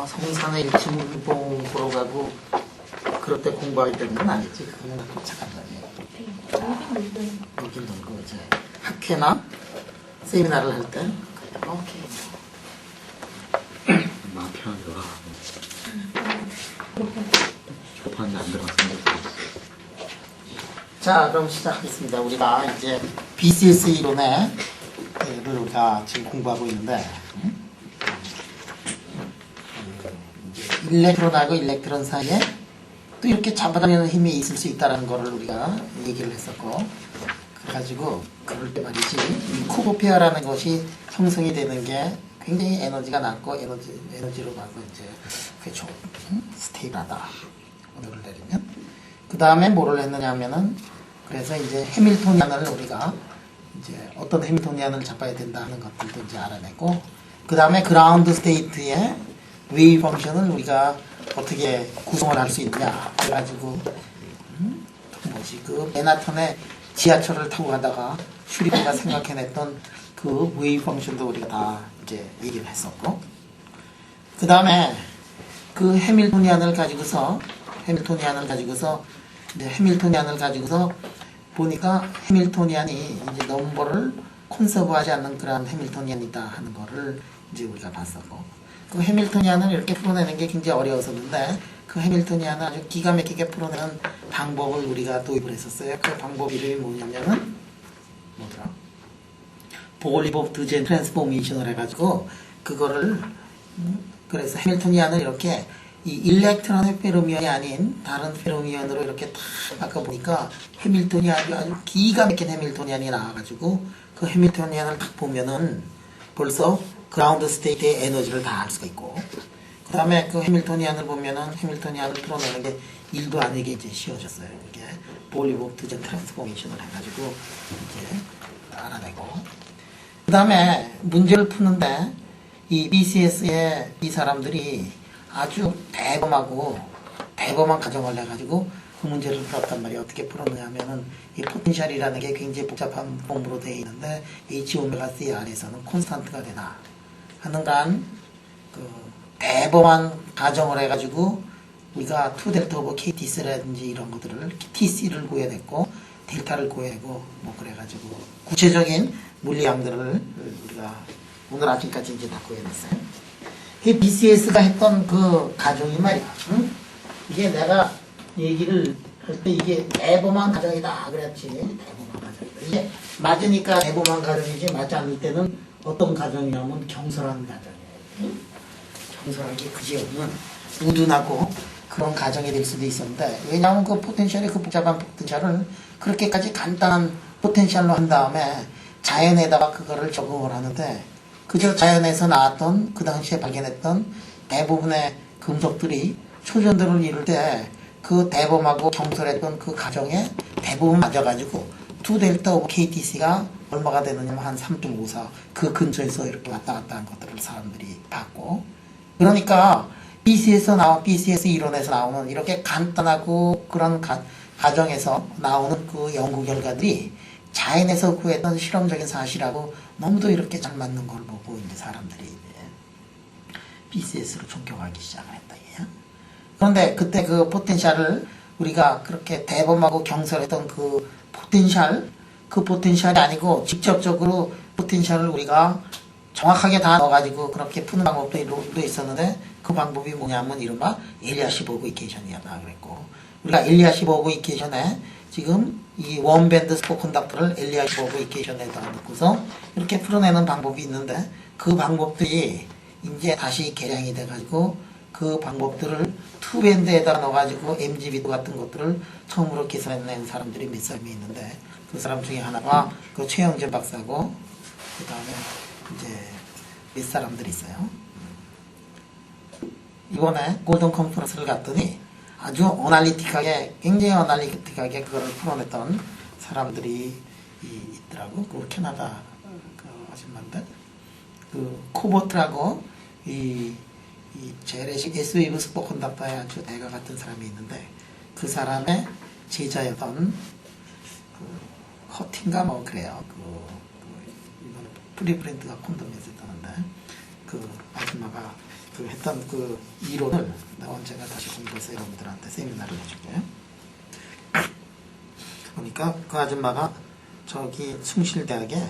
성산의 일침봉 보러 가고 그럴 때 공부하기 때문은 아니지. 그거는 착한 거예요. 놀긴 놀고 이제 학회나 세미나를 할 때 오케이. 마음 편하게 와. 접하는데 안 들어갔으면 자, 그럼 시작하겠습니다. 우리가 이제 BCS 이론을 우리가 지금 공부하고 있는데 일렉트론하고 일렉트론 사이에 또 이렇게 잡아당기는 힘이 있을 수 있다는 거를 우리가 얘기를 했었고, 그래가지고 그럴 때 말이지 이 코보페어라는 것이 형성이 되는 게 굉장히 에너지가 낮고 에너지로 가고 이제 그게 좀 스테이블하다 오늘을 내리면, 그 다음에 뭐를 했느냐 하면은 그래서 이제 해밀토니안을 우리가 이제 어떤 해밀토니안을 잡아야 된다 하는 것들도 이제 알아냈고, 그 다음에 그라운드 스테이트의 웨이브 펑션을 우리가 어떻게 구성을 할 수 있느냐 그래가지고 뭐지 그 맨하탄에 지하철을 타고 가다가 슈리프가 생각해냈던 그 웨이브 펑션도 우리가 다 이제 얘기를 했었고, 그 다음에 그 해밀토니안을 가지고서 보니까 해밀토니안이 이제 넘버를 콘서브하지 않는 그런 해밀토니안이다 하는 거를 이제 우리가 봤었고, 그 해밀토니안을 이렇게 풀어내는 게 굉장히 어려웠었는데 그 해밀토니안을 아주 기가 막히게 풀어내는 방법을 우리가 도입을 했었어요. 그 방법 이름이 뭐냐면은 뭐더라? 보글리보프-드젠 트랜스포메이션을 해가지고 그거를 그래서 해밀토니안을 이렇게 이 일렉트론의 페르미언이 아닌 다른 페르미언으로 이렇게 탁 바꿔보니까 해밀토니안이 아주 기가 막힌 해밀토니안이 나와가지고 그 해밀토니안을 딱 보면은 벌써 그라운드 스테이트의 에너지를 다 알 수가 있고, 그 다음에 그 해밀토니안을 보면은 해밀토니안을 풀어내는 게 일도 아니게 이제 쉬워졌어요. 그게 보글리보프-드젠 트랜스포메이션을 해가지고 이제 알아내고, 그 다음에 문제를 푸는데 이 BCS의 이 사람들이 아주 대범한 가정을 해가지고 그 문제를 풀었단 말이에요. 어떻게 풀었느냐 하면은 이 포텐셜이라는 게 굉장히 복잡한 폼으로 되어 있는데 H-오메가-C 안에서는 콘스탄트가 되나 하는 간 그 대범한 가정을 해가지고 우리가 2델타 오버 KTC라든지 이런 것들을 TC를 구해냈고 델타를 구해내고 뭐 그래가지고 구체적인 물리량들을 우리가 오늘 아침까지 이제 다 구해냈어요. 이 BCS가 했던 그 가정이 말이야. 응? 이게 내가 얘기를 할 때 이게 대범한 가정이다 그랬지. 대범한 가정이다. 이게 맞으니까 대범한 가정이지 맞지 않을 때는 어떤 가정이냐면 경솔한 가정이에요. 응? 경솔한 게 그지없는 우둔하고 그런 가정이 될 수도 있었는데, 왜냐하면 그 포텐셜이 그 복잡한 포텐셜을 그렇게까지 간단한 포텐셜로 한 다음에 자연에다가 그거를 적응을 하는데, 그저 자연에서 나왔던 그 당시에 발견했던 대부분의 금속들이 초전도를 이룰 때 그 대범하고 경솔했던 그 가정에 대부분 맞아가지고 2델타 오브 KTC가 얼마가 되느냐면 한 3.54 그 근처에서 이렇게 왔다 갔다 한 것들을 사람들이 봤고, 그러니까 BCS 이론에서 나오는 이렇게 간단하고 그런 가정에서 나오는 그 연구 결과들이 자연에서 구했던 실험적인 사실하고 너무도 이렇게 잘 맞는 걸 보고 이제 사람들이 이제 BCS로 존경하기 시작을 했다. 그런데 그때 그 포텐셜을 우리가 그렇게 대범하고 경솔했던 그 포텐셜이 아니고 직접적으로 포텐셜을 우리가 정확하게 다 넣어가지고 그렇게 푸는 방법도 있었는데, 그 방법이 뭐냐면 이른바 엘리아시보그 이퀘이션이었다 그랬고, 우리가 엘리아시보그 이퀘이션에 지금 이 원밴드 스포 컨덕터를 엘리아시보그 이퀘이션에다 넣고서 이렇게 풀어내는 방법이 있는데, 그 방법들이 이제 다시 개량이 돼가지고 그 방법들을 투밴드에다 넣어가지고 MGB 같은 것들을 처음으로 계산해낸 사람들이 몇 사람이 있는데, 그 사람 중에 하나가 그 최영진 박사고, 그 다음에 이제 몇 사람들이 있어요. 이번에 골든 컨퍼런스를 갔더니 아주 굉장히 어날리틱하게 그거를 풀어냈던 사람들이 있더라고. 그 캐나다 그 아줌마인데, 그 코보트라고 이 이 제레식 S웨이브 슈퍼컨덕터의 아주 대가 같은 사람이 있는데 그 사람의 제자였던 커팅가 뭐 그래요. 이거는 프리브랜드가 콘돔에서 했다는데 그 아줌마가 했던 그 이론을 내가 언젠가 다시 공부해서 여러분들한테 세미나를 해줄게요. 그러니까 그 아줌마가 저기 숭실대학에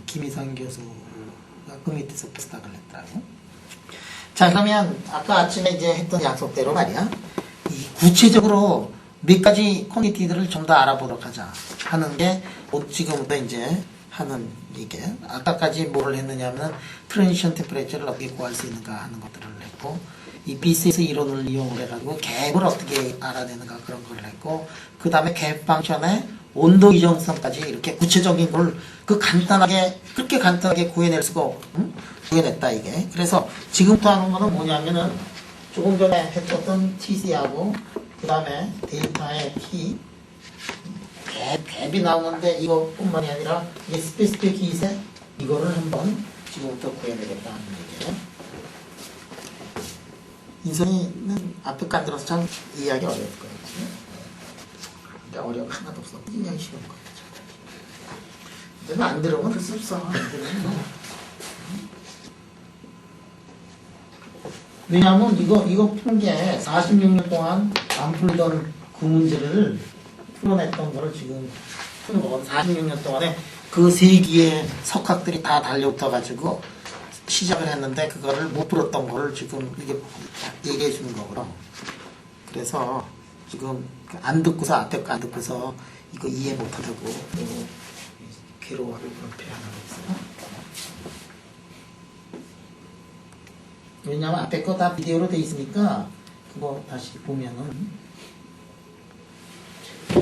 김희상 교수가 그 밑에서 포스닥을 했더라고. 자, 그러면 아까 아침에 이제 했던 약속대로 말이야. 이 구체적으로 몇 가지 퀄리티들을 좀 더 알아보도록 하자 하는 게 지금부터 이제 하는 이게 아까까지 뭐를 했느냐면 트랜지션 템퍼레처를 어떻게 구할 수 있는가 하는 것들을 했고 이 BCS 이론을 이용을 해가지고 갭을 어떻게 알아내는가 그런 걸 했고 그 다음에 갭 펑션의 온도 이정성까지 이렇게 구체적인 걸 그렇게 간단하게 구해낼 수가 구해냈다 이게. 그래서 지금부터 하는 거는 뭐냐면은 조금 전에 했었던 TC하고 그 다음에 데이터의 T 갭이 나오는데 이것뿐만이 아니라 이게 스페시픽 히트에 이거를 한번 지금부터 구해내겠다 하는 얘기예요. 인선이는 앞에 간 들어서 참 이해하기 어려울 거예요. 근데 어려운 거 하나도 없어. 그냥 쉬운 거예요. 근데 안 들으면 할 수 없어. 안 들으면. 왜냐하면 이거 푼 게 46년 동안 안 풀던 그 문제를 풀어냈던 거를 지금 푸는 거거든. 46년 동안에 그 세기의 석학들이 다 달려붙어가지고 시작을 했는데 그거를 못 풀었던 거를 지금 이게 얘기해 주는 거거든. 그래서 지금 안 듣고서 앞에 거 안 듣고서 이거 이해 못하다고 괴로워하고 불쾌하고 있어요. 왜냐면 앞에 거 다 비디오로 돼 있으니까 그거 다시 보면은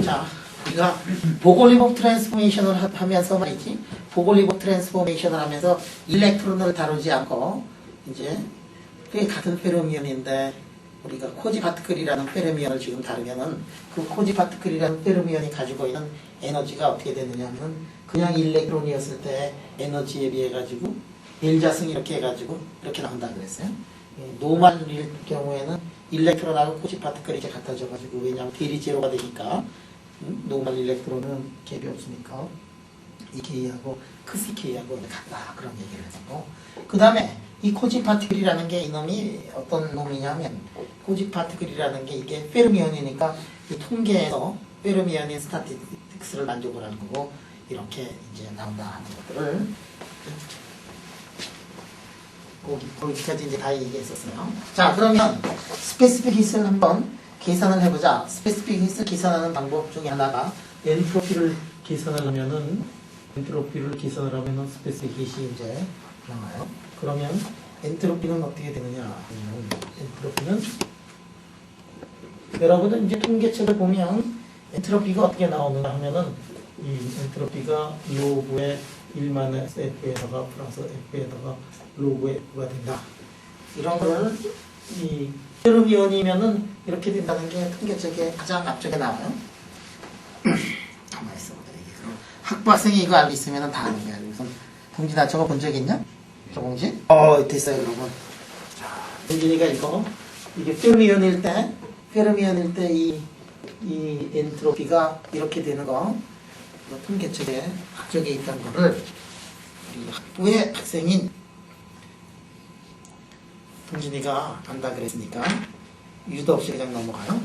자 우리가 보골리복 트랜스포메이션을 하면서 말이지 보골리복 트랜스포메이션을 하면서 일렉트론을 다루지 않고 이제 그게 같은 페르미온인데 우리가 코지 파티클이라는 페르미온을 지금 다루면은 그 코지 파티클이라는 페르미온이 가지고 있는 에너지가 어떻게 되느냐 하면 그냥 일렉트론이었을 때 에너지에 비해 가지고 일자승 이렇게 해가지고 이렇게 나온다 그랬어요. 노멀일 경우에는 일렉트론하고 코지 파티클이 이제 같아져가지고 왜냐하면 대리 제로가 되니까 노멀 일렉트론은 갭이 없으니까 이 K하고 크시 K하고 같다 그런 얘기를 했고 그 다음에 이 코지 파티클이라는 게 이놈이 어떤 놈이냐면 코지 파티클이라는 게 이게 페르미온이니까 이 통계에서 페르미온인 스타티스틱스를 만족을 하는 거고 이렇게 이제 나온다 하는 것들을 거기까지 이제 다 얘기했었어요. 자, 그러면 스페시픽 히트를 한번 계산을 해보자. 스페시픽 히트를 계산하는 방법 중에 하나가 엔트로피를 계산을 하면은 스페시픽 히트이 이제 나와요. 그러면 엔트로피는 어떻게 되느냐? 엔트로피는 여러분은 이제 통계책을 보면 엔트로피가 어떻게 나오느냐 하면은 이 엔트로피가 로그의 1만의 F에다가 플러스 F에다가 로그의 F가 된다. 이런 거를 이 페르미온이면은 이렇게 된다는 게 통계책에 가장 앞쪽에 나와요. 가만히 있어보자. 학부학생이 이거 알고 있으면 다 아는 거야. 우선 봉진아 저거 본 적 있냐? 저 봉진? 됐어요 여러분. 자, 봉진이가 이게 페르미온일 때 이 엔트로피가 이렇게 되는 거 통계책에 학적에 있다는 거를 우리 학부의 학생인 동진이가 안다 그랬으니까 유도 없이 그냥 넘어가요.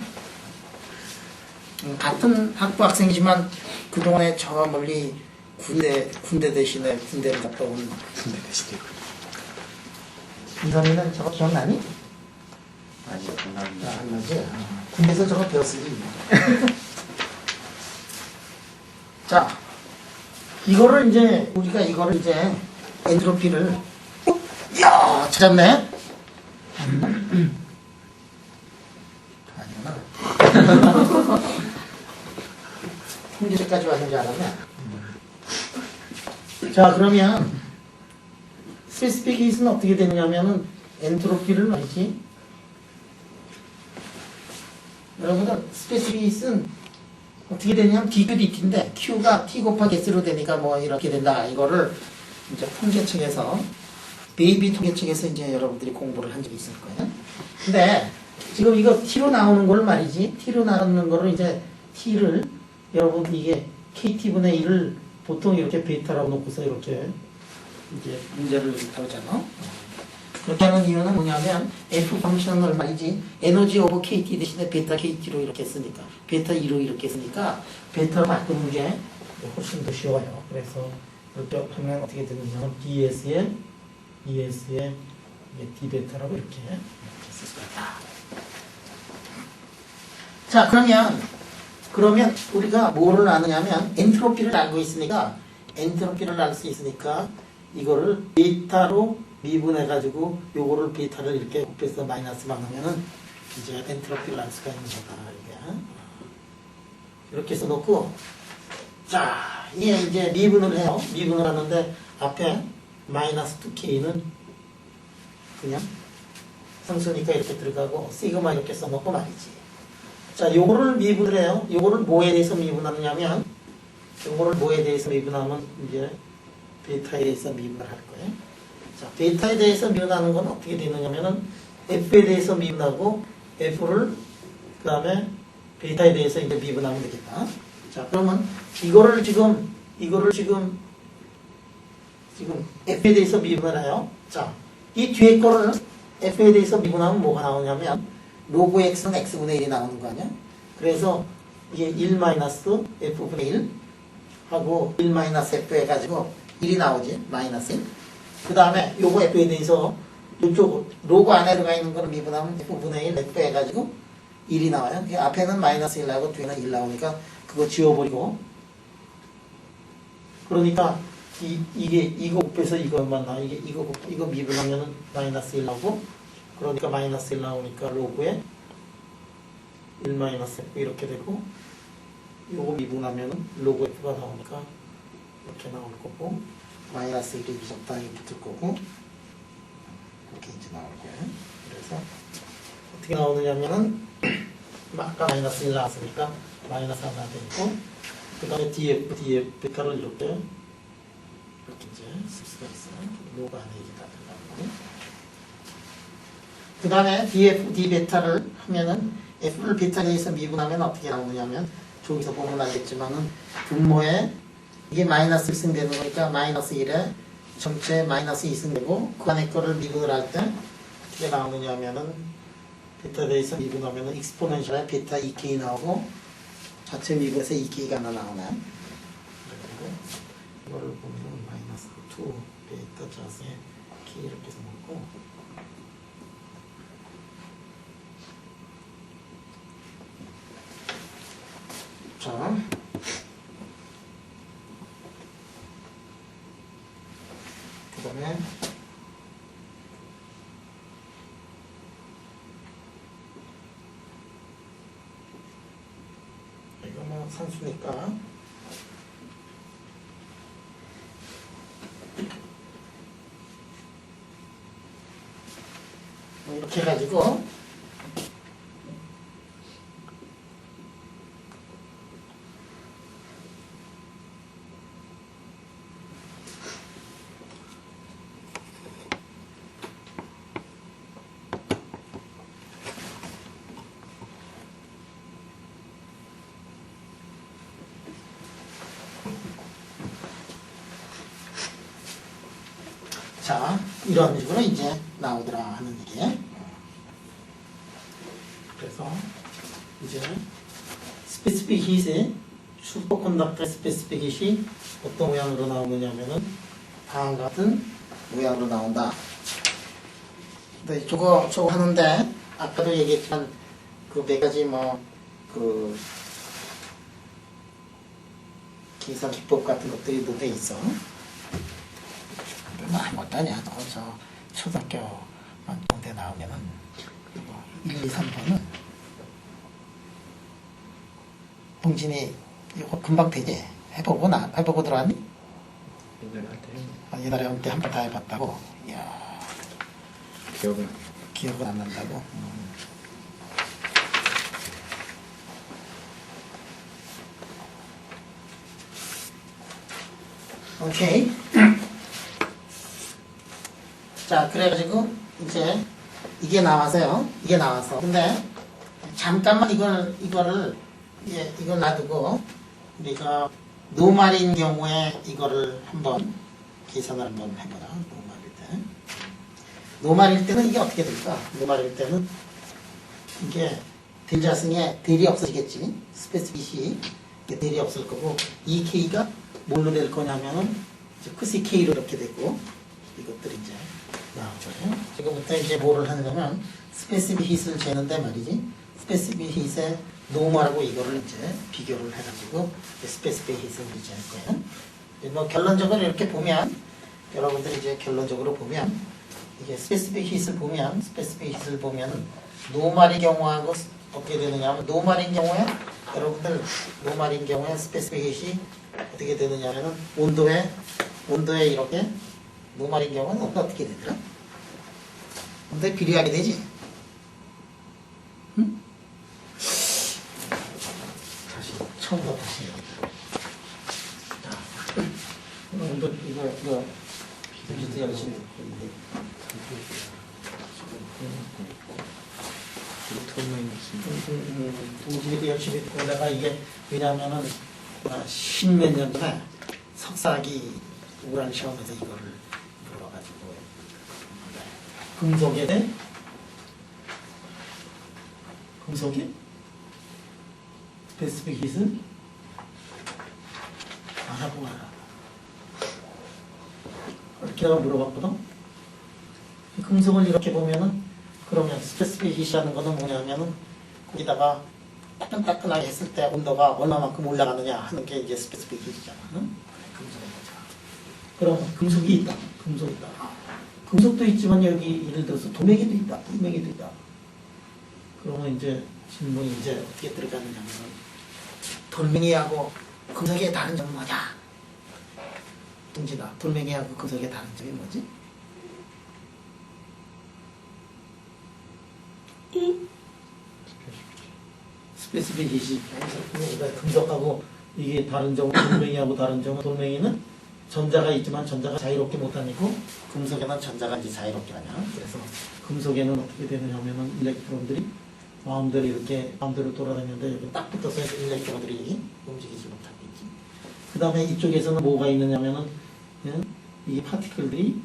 같은 학부 학생이지만 그동안에 저 멀리 군대 대신에 군대를 갔다 온 군대 대신에 인선이는 저거 기억나니? 아니요, 안 나지? 군대에서 저거 배웠으니 자, 우리가 이거를 이제 엔트로피를 이야 찾았네. 아니구나. 통계까지 왔는 줄 알았네. 자, 그러면 스페시픽 히트는 어떻게 되느냐면은 엔트로피를 말이지. 여러분들 스페시픽 히트는 어떻게 되냐면 dq dt인데 q가 t 곱하기 s로 되니까 뭐 이렇게 된다. 이거를 이제 통계책에서 베이비 통계책에서 이제 여러분들이 공부를 한 적이 있을 거예요. 근데 지금 이거 t로 나오는 걸 말이지. t로 나오는 거를 이제 t를 여러분 이게 kt분의 1을 보통 이렇게 베타라고 놓고서 이렇게 이제 문제를 다루잖아. 그렇게 하는 이유는 뭐냐면 f 펑션을 말이지 에너지 오버 kt 대신에 베타 kt로 이렇게 쓰니까 베타 2로 이렇게 쓰니까 베타로 바꾸는 게 훨씬 더 쉬워요. 그래서 이렇게 하면 어떻게 되느냐면 ds에 es에 d 베타라고 이렇게 쓸 수가 있다. 자, 그러면 우리가 뭐를 아느냐면 엔트로피를 알고 있으니까 엔트로피를 알 수 있으니까 이거를 베타로 미분해가지고 요거를 베타를 이렇게 곱해서 마이너스만 하면은 이제 엔트로피를 알 수가 있는 거다. 이렇게 써놓고 자, 이게 이제 미분을 해요. 미분을 하는데 앞에 마이너스 2k는 그냥 상수니까 이렇게 들어가고 시그마 이렇게 써놓고 말이지. 자, 요거를 미분을 해요. 요거를 뭐에 대해서 미분하느냐면 요거를 뭐에 대해서 미분하면 이제 베타에 대해서 미분을 할 거예요. 자, 베타에 대해서 미분하는 건 어떻게 되느냐면은 f에 대해서 미분하고 f를 그 다음에 베타에 대해서 이제 미분하면 되겠다. 자, 그러면 이거를 지금 f에 대해서 미분을 해요. 자, 이 뒤에 거를 f에 대해서 미분하면 뭐가 나오냐면 로그 x는 x분의 1이 나오는 거 아니야? 그래서 이게 1-f분의 1 하고 1-f 해가지고 1이 나오지. 마이너스 1. 그 다음에 요거 f에 대해서 이쪽 로그 안에 들어가 있는 거를 미분하면 f분의 1 f 해가지고 1이 나와요. 앞에는 마이너스 1 나오고 뒤에는 1 나오니까 그거 지워버리고 그러니까 이거 곱해서 이것만 나와. 이거 미분하면은 마이너스 1 나오고 그러니까 마이너스 1 나오니까 로그에 1-f 이렇게 되고 요거 미분하면은 로그 f가 나오니까 이렇게 나올 거고 마이너스 1이 적당히 붙을 거고 이렇게 이제 나올 거예요. 그래서 어떻게 나오느냐면은 아까 마이너스 1 나왔으니까 마이너스 하나 되고 그 다음에 df 베타를 이렇게 이제 쓸 수가 있어요. 로그 안에 이게 다 들어가는 거예요. 그 다음에 df, d 베타를 하면은 f를 베타에 대해서 미분하면 어떻게 나오느냐면 저기서 보면 알겠지만은 분모에 이게 마이너스 1승 되는 거니까 마이너스 1에 전체 마이너스 2승 되고 그 안에 거를 미분을 할 때 어떻게 나오느냐면은 베타에 대해서 미분하면은 익스포넨셜에 베타 2k 나오고 자체 미분에서 2k가 하나 나오네. 그리고 이거를 보면은 마이너스 2 베타 자세 k 이렇게 써놓고 자, 그 다음에 이거는 산수니까 이렇게 해가지고 자, 이런 식으로 이제 나오더라 하는 얘기예요. 그래서 이제 스페시픽 hit의 슈퍼컨덕터 스페시픽 hit이 어떤 모양으로 나오느냐면은 다음과 같은 모양으로 나온다. 근데 저거 하는데 아까도 얘기했지만 그 몇 가지 그 계산 기법 같은 것들이 돼 있어. 못하냐. 저 초등학교만 정대 나오면은 1, 2, 3번은 동진이 이거 금방 되지? 해보고 들어왔니? 옛날에 올 때 한 번 다 해봤다고? 이야. 기억은 안 난다고? 오케이. 자, 그래가지고 이제 이게 나와서요. 이게 나와서. 근데 잠깐만 이걸 놔두고 우리가 노말인 경우에 이거를 한번 계산을 한번 해보자. 노말일 때. 노말일 때는 이게 어떻게 될까? 노말일 때는 이게 델 자승에 델이 없어지겠지. 스페시핏이 델이 없을 거고 이 K가 뭘로 될 거냐면은 이제 크시 K로 이렇게 되고 이것들이 이제 나오죠. 지금부터 이제 뭐를 하냐면 스페시핏 hit을 재는데 말이지. 스페시핏 hit에 노멀하고 이거를 이제 비교를 해가지고 스페시핏 hit을 우리 잴 거예요. 뭐 결론적으로 이렇게 보면 여러분들이 이제 결론적으로 보면 이게 스페시핏 hit을 보면 노멀의 경우하고 어떻게 되느냐면 노멀인 경우에 여러분들 노멀인 경우에 스페시핏 hit이 어떻게 되느냐면은 온도에 이렇게 노멀인 경우는 어떻게 되더라? 온도에 비례하게 되지. 응? 다시 처음부터 다시 해야겠다. 자, 온도 이거 비교도 열심히 동시에 열심히 듣고 내가 이게 왜냐면은 십몇 년 전에 석사학위 우란 시험에서 이거를 물어가지고 금속에 대해 금속이 스페시픽 hit은 알아보고 알아. 이렇게 내가 물어봤거든. 금속을 이렇게 보면은 그러면 스페시픽 hit이라는 거는 뭐냐면은 거기다가 따끈따끈하게 했을 때 온도가 얼마만큼 올라가느냐 하는 게 이제 스페시픽 hit이잖아. 응? 금속의 거죠. 그럼 금속이 있다. 금속이 있다. 금속도 있지만 여기 예를 들어서 돌멩이도 있다. 돌멩이도 있다. 그러면 이제 질문이 이제 어떻게 들어가느냐면 돌멩이하고 금속의 다른 점은 뭐냐? 동진아, 돌멩이하고 금속의 다른 점이 뭐지? 스페시픽 hit이 금속하고 이게 다른 점은 돌멩이하고 다른 점은 돌멩이는 전자가 있지만 전자가 자유롭게 못 다니고 금속에는 전자가 이제 자유롭게 하냐. 그래서 금속에는 어떻게 되느냐면은 일렉트론들이 마음대로 이렇게 마음대로 돌아다니는데 여기 딱 붙어서 일렉트론들이 움직이지 못하고 있지. 그 다음에 이쪽에서는 뭐가 있느냐면은 이 파티클들이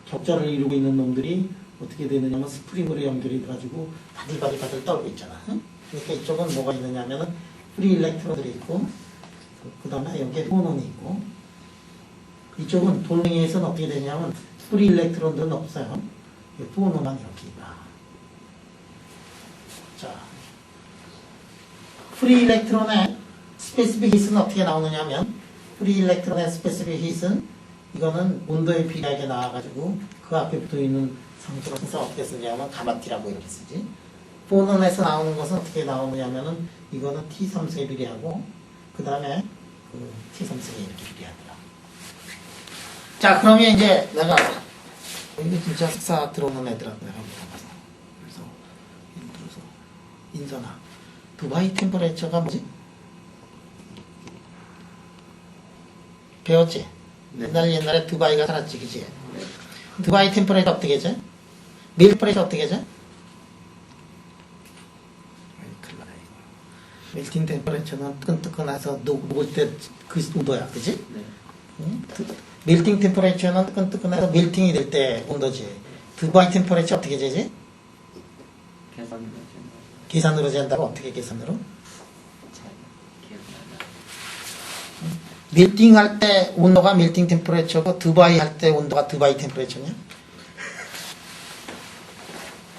격자를 이루고 있는 놈들이 어떻게 되느냐면 스프링으로 연결이 돼가지고 바들바들 떨고 있잖아. 그러니까 이쪽은 뭐가 있느냐면은 프리 일렉트론들이 있고 그 다음에 여기에 포논이 있고 이쪽은 돌멩이에서는 어떻게 되냐면 프리 일렉트론들은 없어요. 포논만 이렇게 있다. 자, 프리 일렉트론의 스페시픽 hit은 어떻게 나오느냐면 프리 일렉트론의 스페시픽 hit은 이거는 온도에 비례하게 나와가지고 그 앞에 붙어있는 상수로 써서 어떻게 쓰냐면 가마티라고 이렇게 쓰지. 포논에서 나오는 것은 어떻게 나오느냐면은 이거는 T3수에 비례하고 그 다음에 그 T3수에 이렇게 비례하더라. 자, 그러면 이제 내가 이게 진짜 석사 들어오는 애들한테 내가 물어봤어. 그래서 예를 들어서 인선아, 두바이 템퍼레처가 뭐지? 배웠지? 네. 옛날에 두바이가 살았지, 그치? 네. 두바이 템퍼레처 어떻게 지? 밀 템퍼레처 어떻게 지? 멜팅 템퍼레처는 뜨끈뜨끈해서 녹을 때 그 온도야, 그치? 네. 응? 멜팅 템퍼레처는 뜨끈뜨끈해서 멜팅이 될 때 온도지. 두바이 템퍼레처 어떻게 재지? 계산으로 재는다고? 어떻게 계산으로? 멜팅 할 때 온도가 멜팅 템퍼레처고 두바이 할 때 온도가 두바이 템퍼레처냐?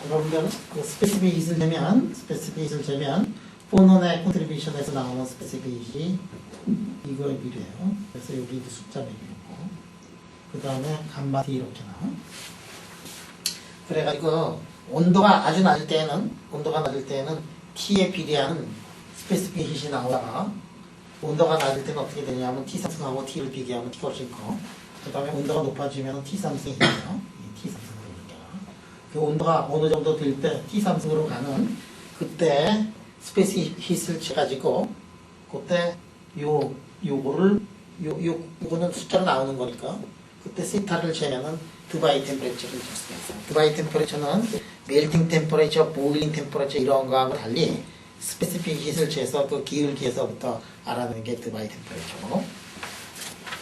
여러분들은 그 스페시픽 hit을 재면 포논의 컨트리뷰션에서 나오는 스페시픽 hit이 이거에 비례해요. 그래서 여기 이제 숫자 매기고 그 다음에 감마 T 이렇게 나와. 그래가지고 온도가 아주 낮을 때는 T에 비례하는 스페시픽 hit이 나오다가 온도가 낮을 때는 어떻게 되냐면 T3승하고 T를 비교하면 T가 훨씬 커. 그 다음에 온도가 높아지면 T3승이 있어요. T3승으로 이렇게 가. 그 온도가 어느 정도 될 때 T3승으로 가는 그때 스페시픽 hit을 쳐가지고 그때 요거를 요거는 숫자로 나오는 거니까 그때 시타를 재면은 두바이 템퍼레처를 줄 수가 있어요. 두바이 템퍼레처는 멜팅 템퍼레처, 보일링 템퍼레처 이런 거하고 달리 스페시픽 힛을 재서 그 기울기에서부터 알아내는 게 두바이 템퍼레처고,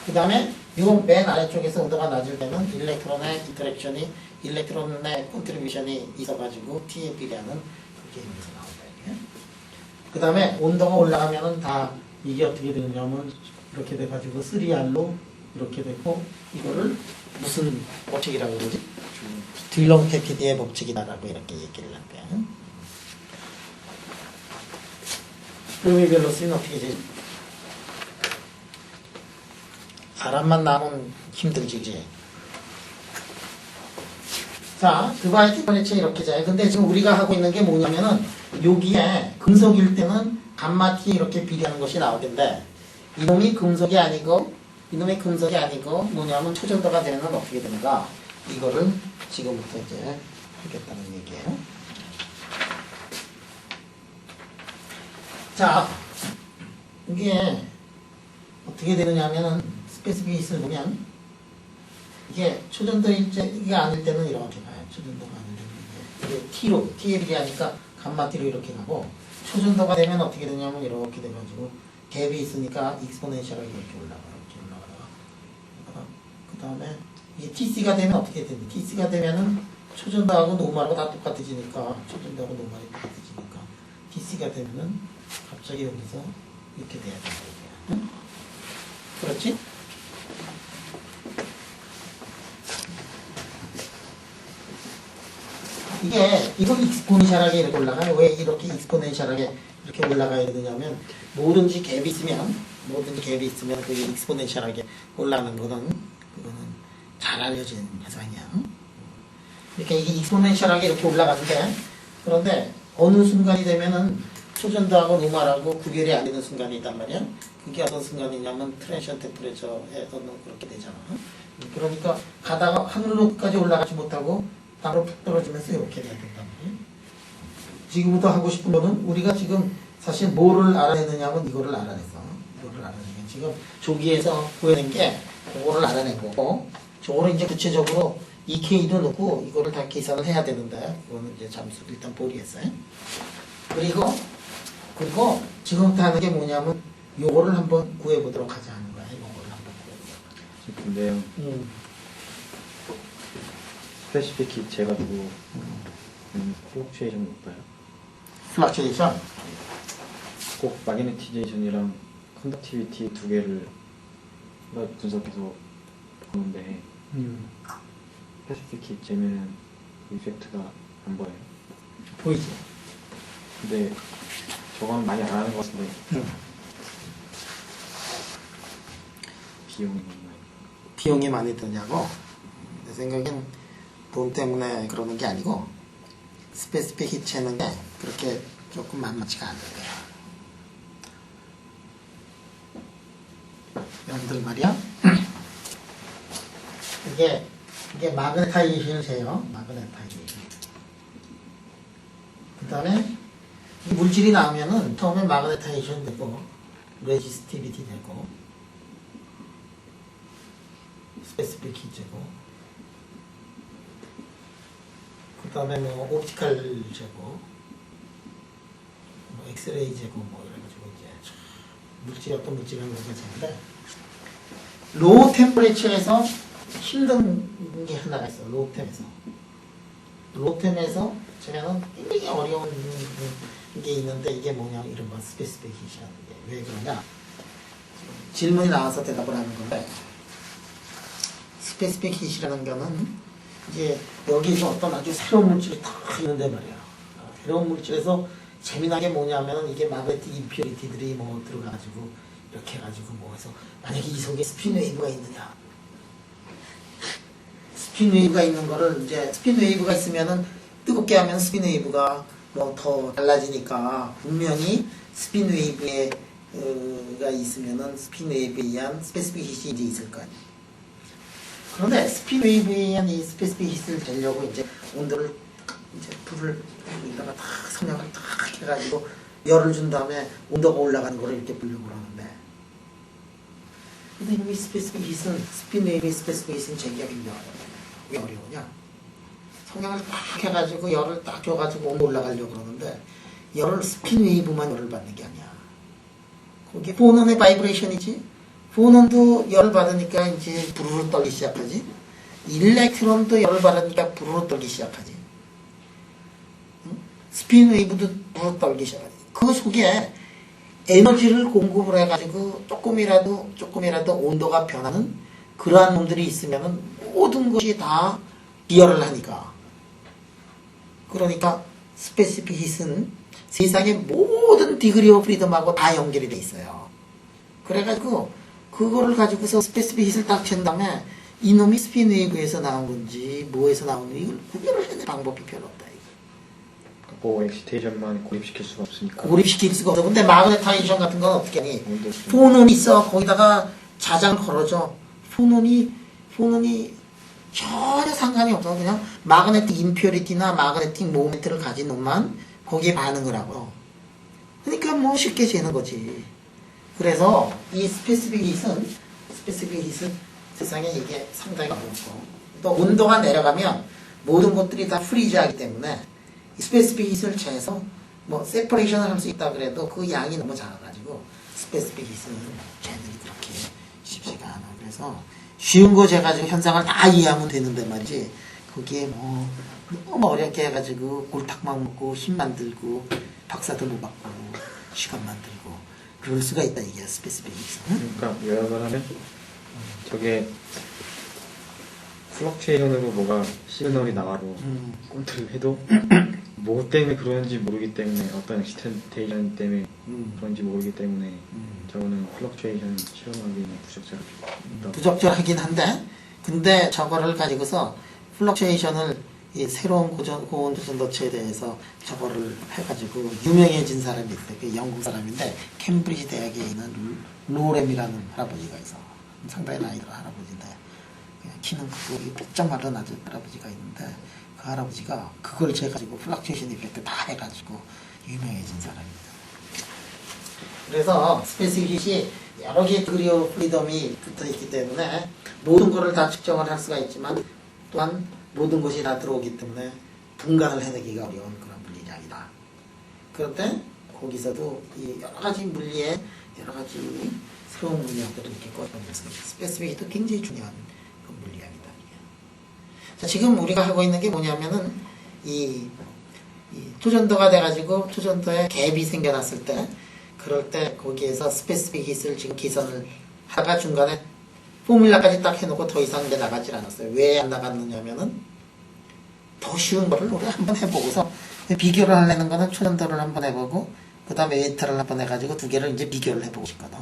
그 다음에 요 맨 아래쪽에서 온도가 낮을 때는 일렉트론의 인터랙션이, 일렉트론의 컨트리뷰션이 있어가지고 T에 비례하는 그게 여기서 나온다. 그 다음에 온도가 올라가면은 다 이게 어떻게 되느냐면 이렇게 돼가지고 3R로 이렇게 되고, 이거를 무슨 법칙이라고 그러지? 딜롱 페피디의 법칙이다라고 이렇게 얘기를 한대요. 그럼 이 밸런스는 어떻게 되지? 바람만 나면 힘들지, 그지? 자, 두바이 템퍼레처 이렇게 자요. 근데 지금 우리가 하고 있는 게 뭐냐면은 여기에 금속일 때는 감마 T 이렇게 비례하는 것이 나올 텐데, 이놈이 금속이 아니고 뭐냐면 초전도가 되면 어떻게 되는가? 이거를 지금부터 이제 하겠다는 얘기예요. 자, 이게 어떻게 되느냐면은 스페시픽 힛을 보면 이게 초전도가 아닐 때는 이렇게 가요. 초전도가 아닐 때는 이게 T로, T에 비례하니까 감마 T로 이렇게 가고, 초전도가 되면 어떻게 되냐면 이렇게 돼가지고 갭이 있으니까 익스포넨셜하게 이렇게 올라가요. 그 다음에 이게 TC가 되면 어떻게 되니? TC가 되면은 초전도하고 노멀하고 다 똑같아지니까, 초전도하고 노멀이 똑같아지니까 TC가 되면은 갑자기 여기서 이렇게 돼야 된다. 응? 그렇지? 이거 익스포넨셜하게 이렇게 올라가요. 왜 이렇게 익스포넨셜하게 이렇게 올라가야 되냐면, 뭐든지 갭이 있으면 그게 익스포넨셜하게 올라가는 거는 잘 알려진 현상이야. 그러니까 이게 익스포넨셜하게 이렇게 올라가는데, 그런데 어느 순간이 되면은 초전도하고 노멀하고 구별이 안 되는 순간이 있단 말이야. 그게 어떤 순간이냐면 트랜션 템퍼레처에서는 그렇게 되잖아. 그러니까 가다가 하늘로까지 올라가지 못하고 땅으로 푹 떨어지면서 이렇게 돼야 된단 말이야. 지금부터 하고 싶은 거는, 우리가 지금 사실 뭐를 알아내느냐면 이거를 알아냈어. 이거를 알아내는 게 지금 조기에서 보여낸 게 그거를 알아낸 거고, 저거를 이제 구체적으로 EK도 넣고 이거를 다 계산을 해야 되는데, 그거는 이제 잠수 일단 보리겠어요. 그리고 지금부터 하는 게 뭐냐면 요거를 한번 구해보도록 하자 하는 거야. 요거를 한번 구해보도록. 근데요. 스페시픽 힛 재가지고 플럭추에이션 높아요. 플럭추에이션? 꼭 마그네티제이션이랑 컨덕티비티 두 개를 분석해서 보는데 스페시픽 힛 재면은 이펙트가 안 보여요. 보이지? 근데 저거는 많이 안 하는 것 같은데 비용이 많이 드냐고? 내 생각엔 돈 때문에 그러는 게 아니고, 스페시픽 힛 재는 게 그렇게 조금 만만치가 않은 거야. 여러분들 말이야, 이게 마그네타이제이션을 재요. 마그네타이제이션. 그 다음에 이 물질이 나오면은 처음에 마그네타이제이션 되고, 레지스티비티 되고, 스페시픽 힛 재고, 그 다음에 뭐 옵티컬 재고, 뭐 엑스레이 재고, 뭐 이래가지고 이제 어떤 물질을 우리가 재는데, 로우 템퍼레처에서 힘든 게 하나가 있어. 로우템에서 재면은 굉장히 어려운 게 있는데, 이게 뭐냐, 이른바 스페시픽 힛이라는 게. 왜 그러냐, 질문이 나와서 대답을 하는 건데, 스페시픽 힛이라는 거는 이제 여기서 어떤 아주 새로운 물질이 탁 있는데 말이야. 새로운 물질에서 재미나게 뭐냐면, 이게 마그네틱 임퓨리티들이 뭐 들어가가지고 이렇게 해가지고 뭐 해서, 만약에 이 속에 스핀 웨이브가 있느냐, 스핀 웨이브가 있는 거를, 이제 스핀 웨이브가 있으면은 뜨겁게 하면 스핀 웨이브가 뭐 더 달라지니까, 분명히 스핀 웨이브가 있으면은 스핀 웨이브에 의한 스페시픽 힛이 이제 있을 거 아니야. 그런데 스핀 웨이브에 의한 이 스페시픽 힛을 재려고 이제 온도를, 이제 불을 여기다가 탁 성냥을 탁 해가지고 열을 준 다음에 온도가 올라가는 거를 이렇게 보려고 하는데, 근데 이놈의 스페시픽 힛은 스핀 웨이브의 스페시픽 힛은 제기가 굉장히 어려워요. 왜 어려우냐? 성향을 딱 해가지고 열을 딱 줘가지고 올라가려고 그러는데 열을 스핀 웨이브만 열을 받는 게 아니야. 거기 포논의 바이브레이션이지. 포논도 열을 받으니까 이제 부르르 떨기 시작하지. 일렉트론도 열을 받으니까 부르르 떨기 시작하지. 응? 스핀 웨이브도 부르르 떨기 시작하지. 그 속에 에너지를 공급을 해가지고 조금이라도 온도가 변하는 그러한 놈들이 있으면은 모든 것이 다 비열을 하니까. 그러니까 스페시픽 힛은 세상의 모든 디그리 오브 프리덤하고 다 연결이 돼 있어요. 그래가지고 그거를 가지고서 스페시픽 힛을 딱 잰 다음에 이놈이 스핀 웨이브에서 나온 건지 뭐에서 나온 건지 이걸 구별을 해낼 방법이 별로 없다. 뭐 엑시테이션만 고립시킬 수가 없으니까. 고립시킬 수가 없어. 근데 마그네타이션 같은 건 어떻게 하니? 포논이 있어. 거기다가 자장을 걸어줘. 포논이 전혀 상관이 없어. 그냥 마그네틱 임퓨리티나 마그네틱 모멘트를 가진 놈만 거기에 반응을 하고. 그러니까 뭐 쉽게 재는 거지. 그래서 이 스페시픽 힛은 세상에 이게 상당히 어렵고 또 온도가 내려가면 모든 것들이 다 프리즈하기 때문에 스페시픽 힛을 재서 뭐 세퍼레이션을 할 수 있다 그래도 그 양이 너무 작아가지고 스페시픽 힛은 재는 그렇게 쉽지가 않아. 그래서 쉬운 거 재가지고 현상을 다 이해하면 되는데 말이지 거기에 뭐 너무 어렵게 해가지고 골탁만 먹고 힘만 들고 박사도 못 받고 시간만 들고 그럴 수가 있다. 이게 스페시픽 힛은. 그러니까 요약을 하면 저게 플럭체이션으로 뭐가 시그널이 나가고 꼼트를 해도 뭐 때문에 그러는지 모르기 때문에 어떤 엑시텐테이션 때문에 그런지 모르기 때문에 저거는 플럭체이션 실험하기는 부적절하긴 한데 근데 저거를 가지고서 플럭체이션을 이 새로운 고온 조선도체에 대해서 저거를 해가지고 유명해진 사람이 있어요. 그 영국 사람인데 캠브리지 대학에 있는 로렘이라는 할아버지가 있어. 상당히 나이 들어 할아버지인데 키는 크고 복잡하던 아주 할아버지가 있는데 그 할아버지가 그걸 재가지고 플럭체이션 이펙트 다 해가지고 유명해진 사람입니다. 그래서 스페시픽 힛이 여러 개의 디그리 오브 프리덤이 붙어있기 때문에 모든 것을 다 측정을 할 수가 있지만 또한 모든 것이 다 들어오기 때문에 분간을 해내기가 어려운 그런 물리량이다. 그런데 거기서도 이 여러 가지 물리의 여러 가지 새로운 물리학들을 이렇게 꺼내면서 스페시픽 힛도 굉장히 중요한 그 물리학이다. 자, 지금 우리가 하고 있는 게 뭐냐면은 이 초전도가 돼가지고 초전도에 갭이 생겨났을 때 그럴 때 거기에서 스페시픽 힛을 지금 기선을 하다가 중간에 포뮬라까지 딱 해놓고 더 이상 이제 나가질 않았어요. 왜 안 나갔느냐면은 더 쉬운 거를 우리 한번 해보고서 비교를 하려는 거는 초전도를 한번 해보고 그 다음에 웨이터를 한번 해가지고 두 개를 이제 비교를 해보고 싶거든.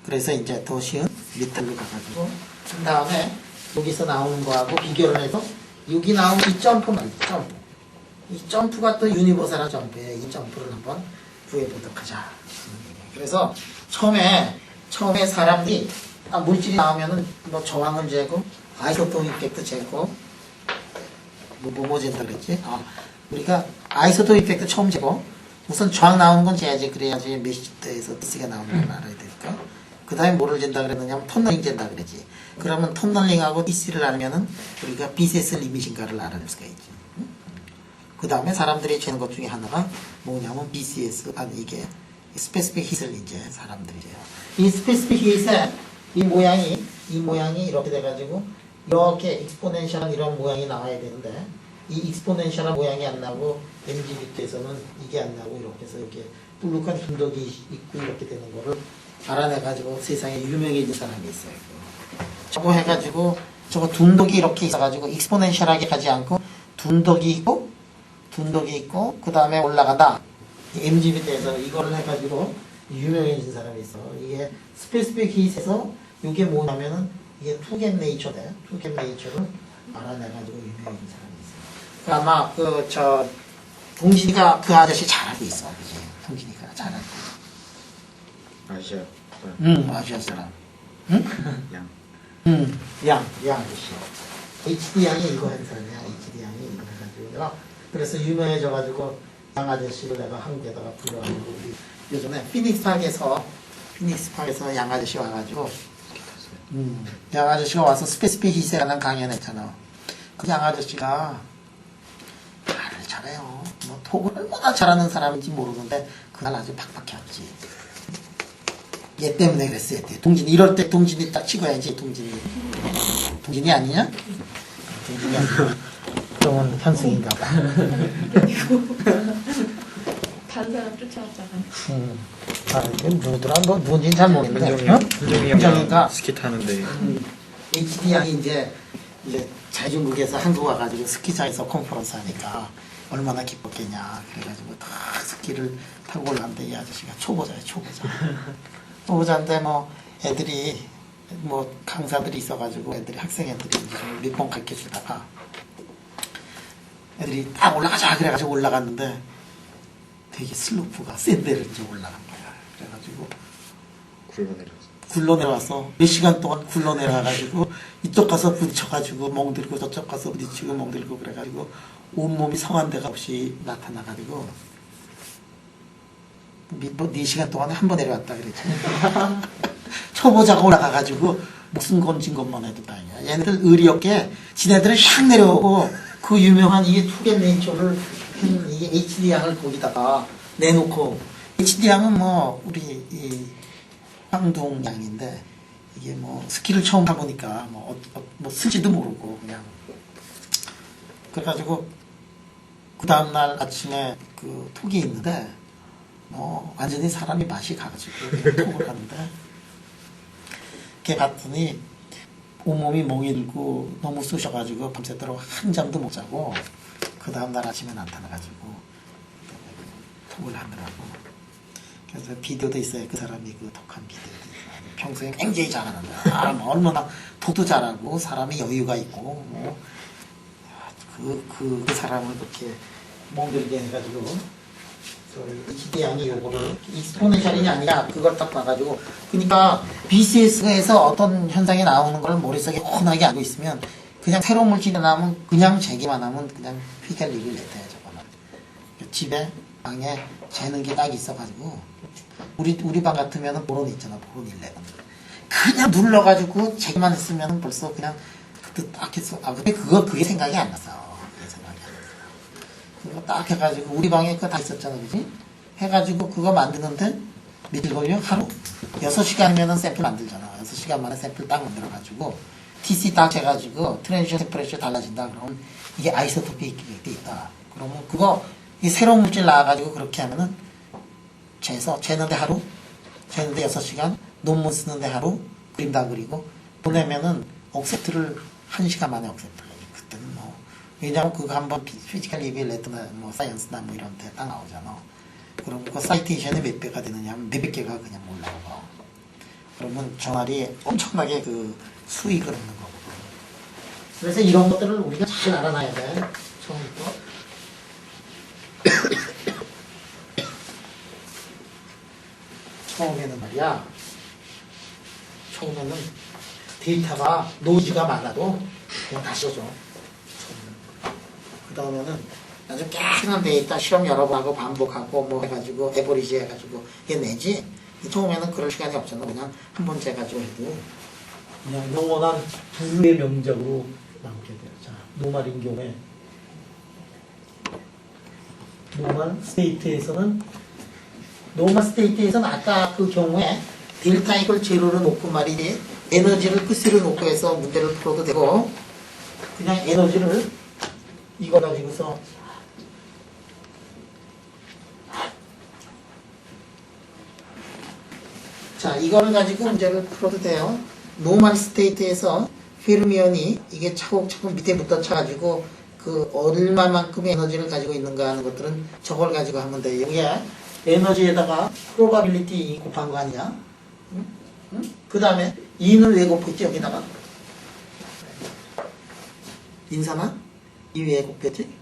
그래서 이제 더 쉬운 미틀로 가가지고 그 다음에 여기서 나오는 거하고 비교를 해서 여기 나오는 이 점프만 점프. 이 점프가 또 유니버설한 점프예요. 이 점프를 한번 구해보도록 하자. 그래서 처음에 사람들이 물질이 나오면은 뭐 저항을 재고 아이소토 이펙트 재고 뭐 재다 그랬지? 우리가 아이소토 이펙트 처음 재고 우선 저항 나오는 건 재야지. 그래야지 몇 시대에서 DC가 나오는 걸 알아야 되니까. 그 다음에 뭐를 잰다 그랬느냐면 턴널링 잰다 그랬지. 그러면 턴널링하고 DC를 알면은 우리가 BCS 리미신가를 알아낼 수가 있지. 그 다음에 사람들이 재는 것 중에 하나가 뭐냐면 BCS, 이게 스페시픽 힛을 이제 사람들이 재요. 이 스페시픽 힛의 이 모양이 이렇게 돼가지고 이렇게 익스포넨셜한 이런 모양이 나와야 되는데 이 익스포넨셜한 모양이 안 나고 MGB트에서는 이게 안 나고 이렇게 해서 이렇게 불룩한 둔덕이 있고 이렇게 되는 거를 알아내가지고 세상에 유명해진 사람이 있어요. 저거 해가지고 저거 둔덕이 이렇게 있어가지고 익스포넨셜하게 가지 않고 둔덕이 있고 그 다음에 올라가다 MGB트에서 이거를 해가지고 유명해진 사람이 있어. 이게 스페시픽 힛에서 이게 뭐냐면은 이게 투갭 네이처래. 투갭 네이처를 알아내가지고 유명해진 사람이 있어. 아마 동진이가 그 아저씨 잘 알고 있어. 그지? 동진이가 잘 알고. 아시아. 아시아 사람. 양. 양 아저씨. HD 양이 이거 한 사람이야. HD 양이 이거 해가지고. 그래서 유명해져가지고 양 아저씨를 내가 한국에다가 불러가지고 우리 요즘에 피닉스 파크에서 양 아저씨 와가지고 양 아저씨가 와서 스페시픽 히스에 관한 강연했잖아. 그 양 아저씨가 말을 잘해요. 뭐 톡을 얼마나 잘하는 사람인지 모르는데 그날 아주 팍팍해 왔지. 얘 때문에 그랬어. 얘 때. 동진이 이럴 때 동진이 딱 찍어야지. 동진이 아니냐? 동진이 아니야. 그러면 현승인가 봐. 다른 사람 쫓아왔다가. 아, 누구더라? 뭐 누군지는 잘 모르겠는데. 현정이가 스키 타는데 HD 양이 이제 자중국에서 한국 와가지고 스키장에서 컨퍼런스 하니까 얼마나 기뻤겠냐. 그래가지고 다 스키를 타고 올라왔는데 이 아저씨가 초보자예요, 초보자. 초보자인데 뭐 애들이 뭐 강사들이 있어가지고 학생 애들이 이제 밑봉 가르쳐 주다가 애들이 딱 올라가자 그래가지고 올라갔는데 되게 슬로프가 센 데를 이제 올라간 거야. 그래가지고 굴러내려왔어. 몇 시간 동안 굴러내려와가지고 이쪽 가서 부딪혀가지고 멍들고 저쪽 가서 부딪히고 멍들고 그래가지고 온몸이 성한 데가 없이 나타나가지고 4시간 동안에 한 번 내려왔다 그랬지. 초보자가 올라가가지고 목숨 건진 것만 해도 다행이야. 얘네들 의리 없게 지네들은 샥 내려오고 그 유명한 이게 투겟 네이처를 이게 HD양을 거기다가 내놓고 HD양은 뭐 우리 이 황둥양인데 이게 뭐 스키를 처음 타보니까 뭐 쓸지도 모르고 그냥 그래가지고 그 다음날 아침에 그 톡이 있는데 뭐 완전히 사람이 맛이 가가지고 톡을 하는데 걔 봤더니 온몸이 멍이 들고 너무 쑤셔가지고 밤새도록 한 잠도 못 자고 그 다음날 아침에 나타나가지고 톡을 하더라고. 그래서 비디오도 있어요. 그 사람이 그 톡한 비디오도 있어요. 평소에 굉장히 잘하는데 얼마나 톡도 잘하고 사람이 여유가 있고 뭐 그 사람을 그렇게 멍들게 해가지고 HD양이 요거를 익스포넨셜이 아니라 그걸 딱 봐가지고 그러니까 BCS에서 어떤 현상이 나오는 걸 머릿속에 훤하게 알고 있으면 그냥 새로운 물질이 나오면 그냥 재기만 하면 그냥 피셜 리뷰를 냈대요. 저거는 집에 방에 재는 게 딱 있어가지고 우리 방 같으면은 보론 있잖아. 보론 11 그냥 눌러가지고 재기만 했으면 벌써 그냥 그때 딱 했어. 근데 그게 생각이 안 났어. 그게 생각이 안 났어. 그거 딱 해가지고 우리 방에 그거 다 있었잖아, 그지? 해가지고 그거 만드는데 며칠 걸려? 하루? 6시간이면은 샘플 만들잖아. 6시간 만에 샘플 딱 만들어가지고 TC 딱 해가지고 트랜지션 템퍼레처 달라진다. 그러면 이게 아이소토픽이 돼 있다. 그러면 그거 이 새로운 물질 나와가지고 그렇게 하면은 재는데 하루? 재는데 6시간? 논문 쓰는데 하루? 그림 다 그리고 보내면은 억셉트를 1시간 만에 억셉트를 해. 그때는 뭐 왜냐면 그거 한번 피지컬 리뷰 레터나 뭐 사이언스나 뭐 이런 데 딱 나오잖아. 그럼 그 사이테이션이 몇 배가 되느냐면 몇백 개가 그냥 올라오고 그러면 저날이 엄청나게 그 수익을 얻는 거고. 그래서 이런 것들을 우리가 잘 알아놔야 돼. 처음부터. 처음에는 말이야. 처음에는 데이터가 노이즈가 많아도 그냥 다 써줘. 그 다음에는 아주 깨끗한 데이터 실험 여러 번 하고 반복하고 뭐 해가지고 에버리지 해가지고 이게 내지. 처음에는 그럴 시간이 없잖아. 그냥 한 번 재가지고 해도 그냥 영원한 부의 명작으로 남게 돼요. 자, 노말인 경우에 노말 스테이트에서는 아까 그 경우에 델타 이걸 제로로 놓고 말이지 에너지를 끝으로 놓고 해서 문제를 풀어도 되고 그냥 에너지를 이거 가지고서 자 이거를 가지고 문제를 풀어도 돼요. 노멀 스테이트에서 페르미온이 이게 차곡차곡 밑에부터 쳐가지고 그 얼마만큼의 에너지를 가지고 있는가 하는 것들은 저걸 가지고 하면 돼요. 이게 에너지에다가 프로바빌리티 곱한 거 아니야? 응? 응? 그 다음에 2는 왜 곱했지 여기다가? 인사나? 2 왜 곱했지?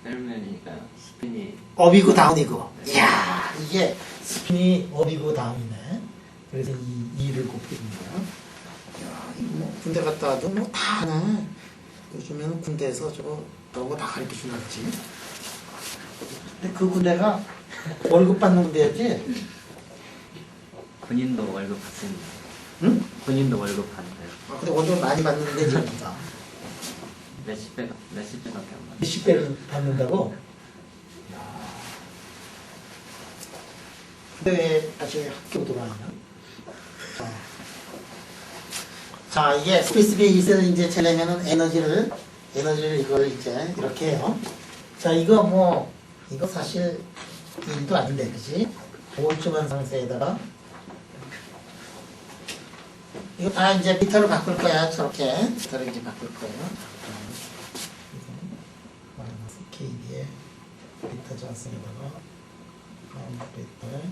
페르미온이니까 스핀이 업이고 다운이고. 이야 이게 스핀이 업이고 다운이네. 그래서 2를 곱해준 거야. 야 이거 뭐 군대 갔다 와도 뭐 다 하네. 요즘에는 군대에서 저런 거 다 가르쳐 준다 그치? 근데 그 군대가 월급 받는 군대였지? 군인도 월급 받습니다. 응? 본인도 월급 받는데요. 아, 근데 월급 많이 받는데 지금부터 몇십 배밖에 안 받아요. 몇십 배를 받는다고? 근데 왜 다시 학교 돌아왔냐? 자, 이게 스페이스 베이스를 이제 재려면은 에너지를 이걸 이제 이렇게 해요. 자, 이거 사실 일도 아닌데, 그지? 보호주만 상세에다가 이거 다 이제 비타로 바꿀 거야, 저렇게. 비타로 이제 바꿀 거예요. 마이너스 KD에 비타 잔승에다가 파운드 비타에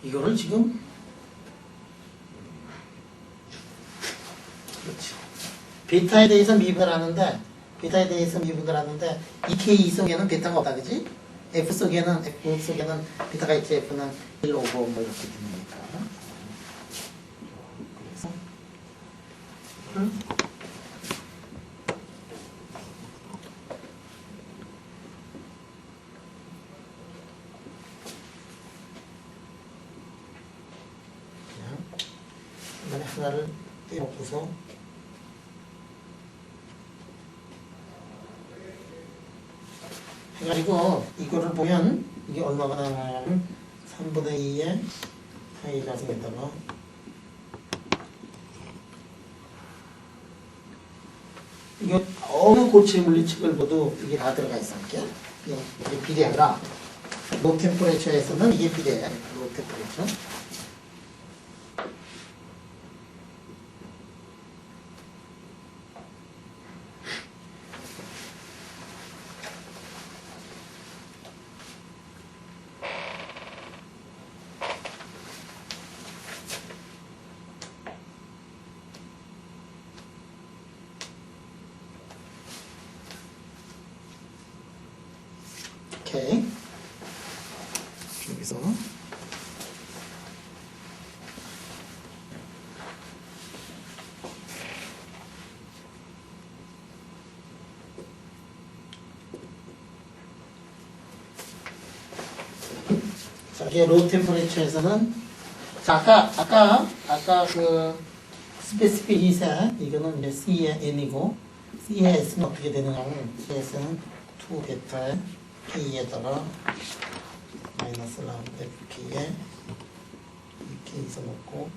이거를 지금 그렇죠. 베타에 대해서 미분을 하는데 이 K 속에는 베타가 없다, 그지? F 속에는 베타가 있지. F는 1, 5, 5 뭐 이렇게 됩니까? 그래서 그냥 하나를 떼놓고서 해가지고 이거를 보면 이게 얼마가 나가냐면 3분의 2의 파이가 생겼다가 이게 어느 고체 물리칙을 봐도 이게 다 들어가 있어. 이게 비례하라. 로 템퍼레처에서는 이게 비례해. 로 템퍼레처. 오케이. 여기서 자, 이게 로우 템퍼레처에서는 자, 아까 그 스페시픽 히세 이거는 이제 C의 N이고 C의 S는 어떻게 되느냐면 C의 S는 2 베타에 K에다가 마이너스 라운드 FK에 이렇게 있어놓고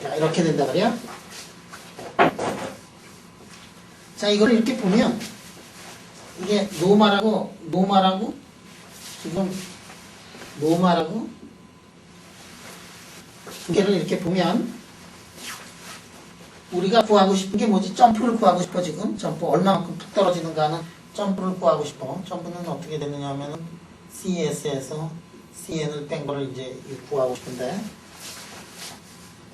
자, 이렇게 된다 말이야. 자, 이걸 이렇게 보면 이게 노말하고 지금 노말하고 두 개를 이렇게 보면 우리가 구하고 싶은 게 뭐지? 점프를 구하고 싶어. 지금 점프 얼마만큼 푹 떨어지는가는 점프를 구하고 싶어. 점프는 어떻게 되느냐 하면은 CS에서 CN을 뺀 거를 이제 구하고 싶은데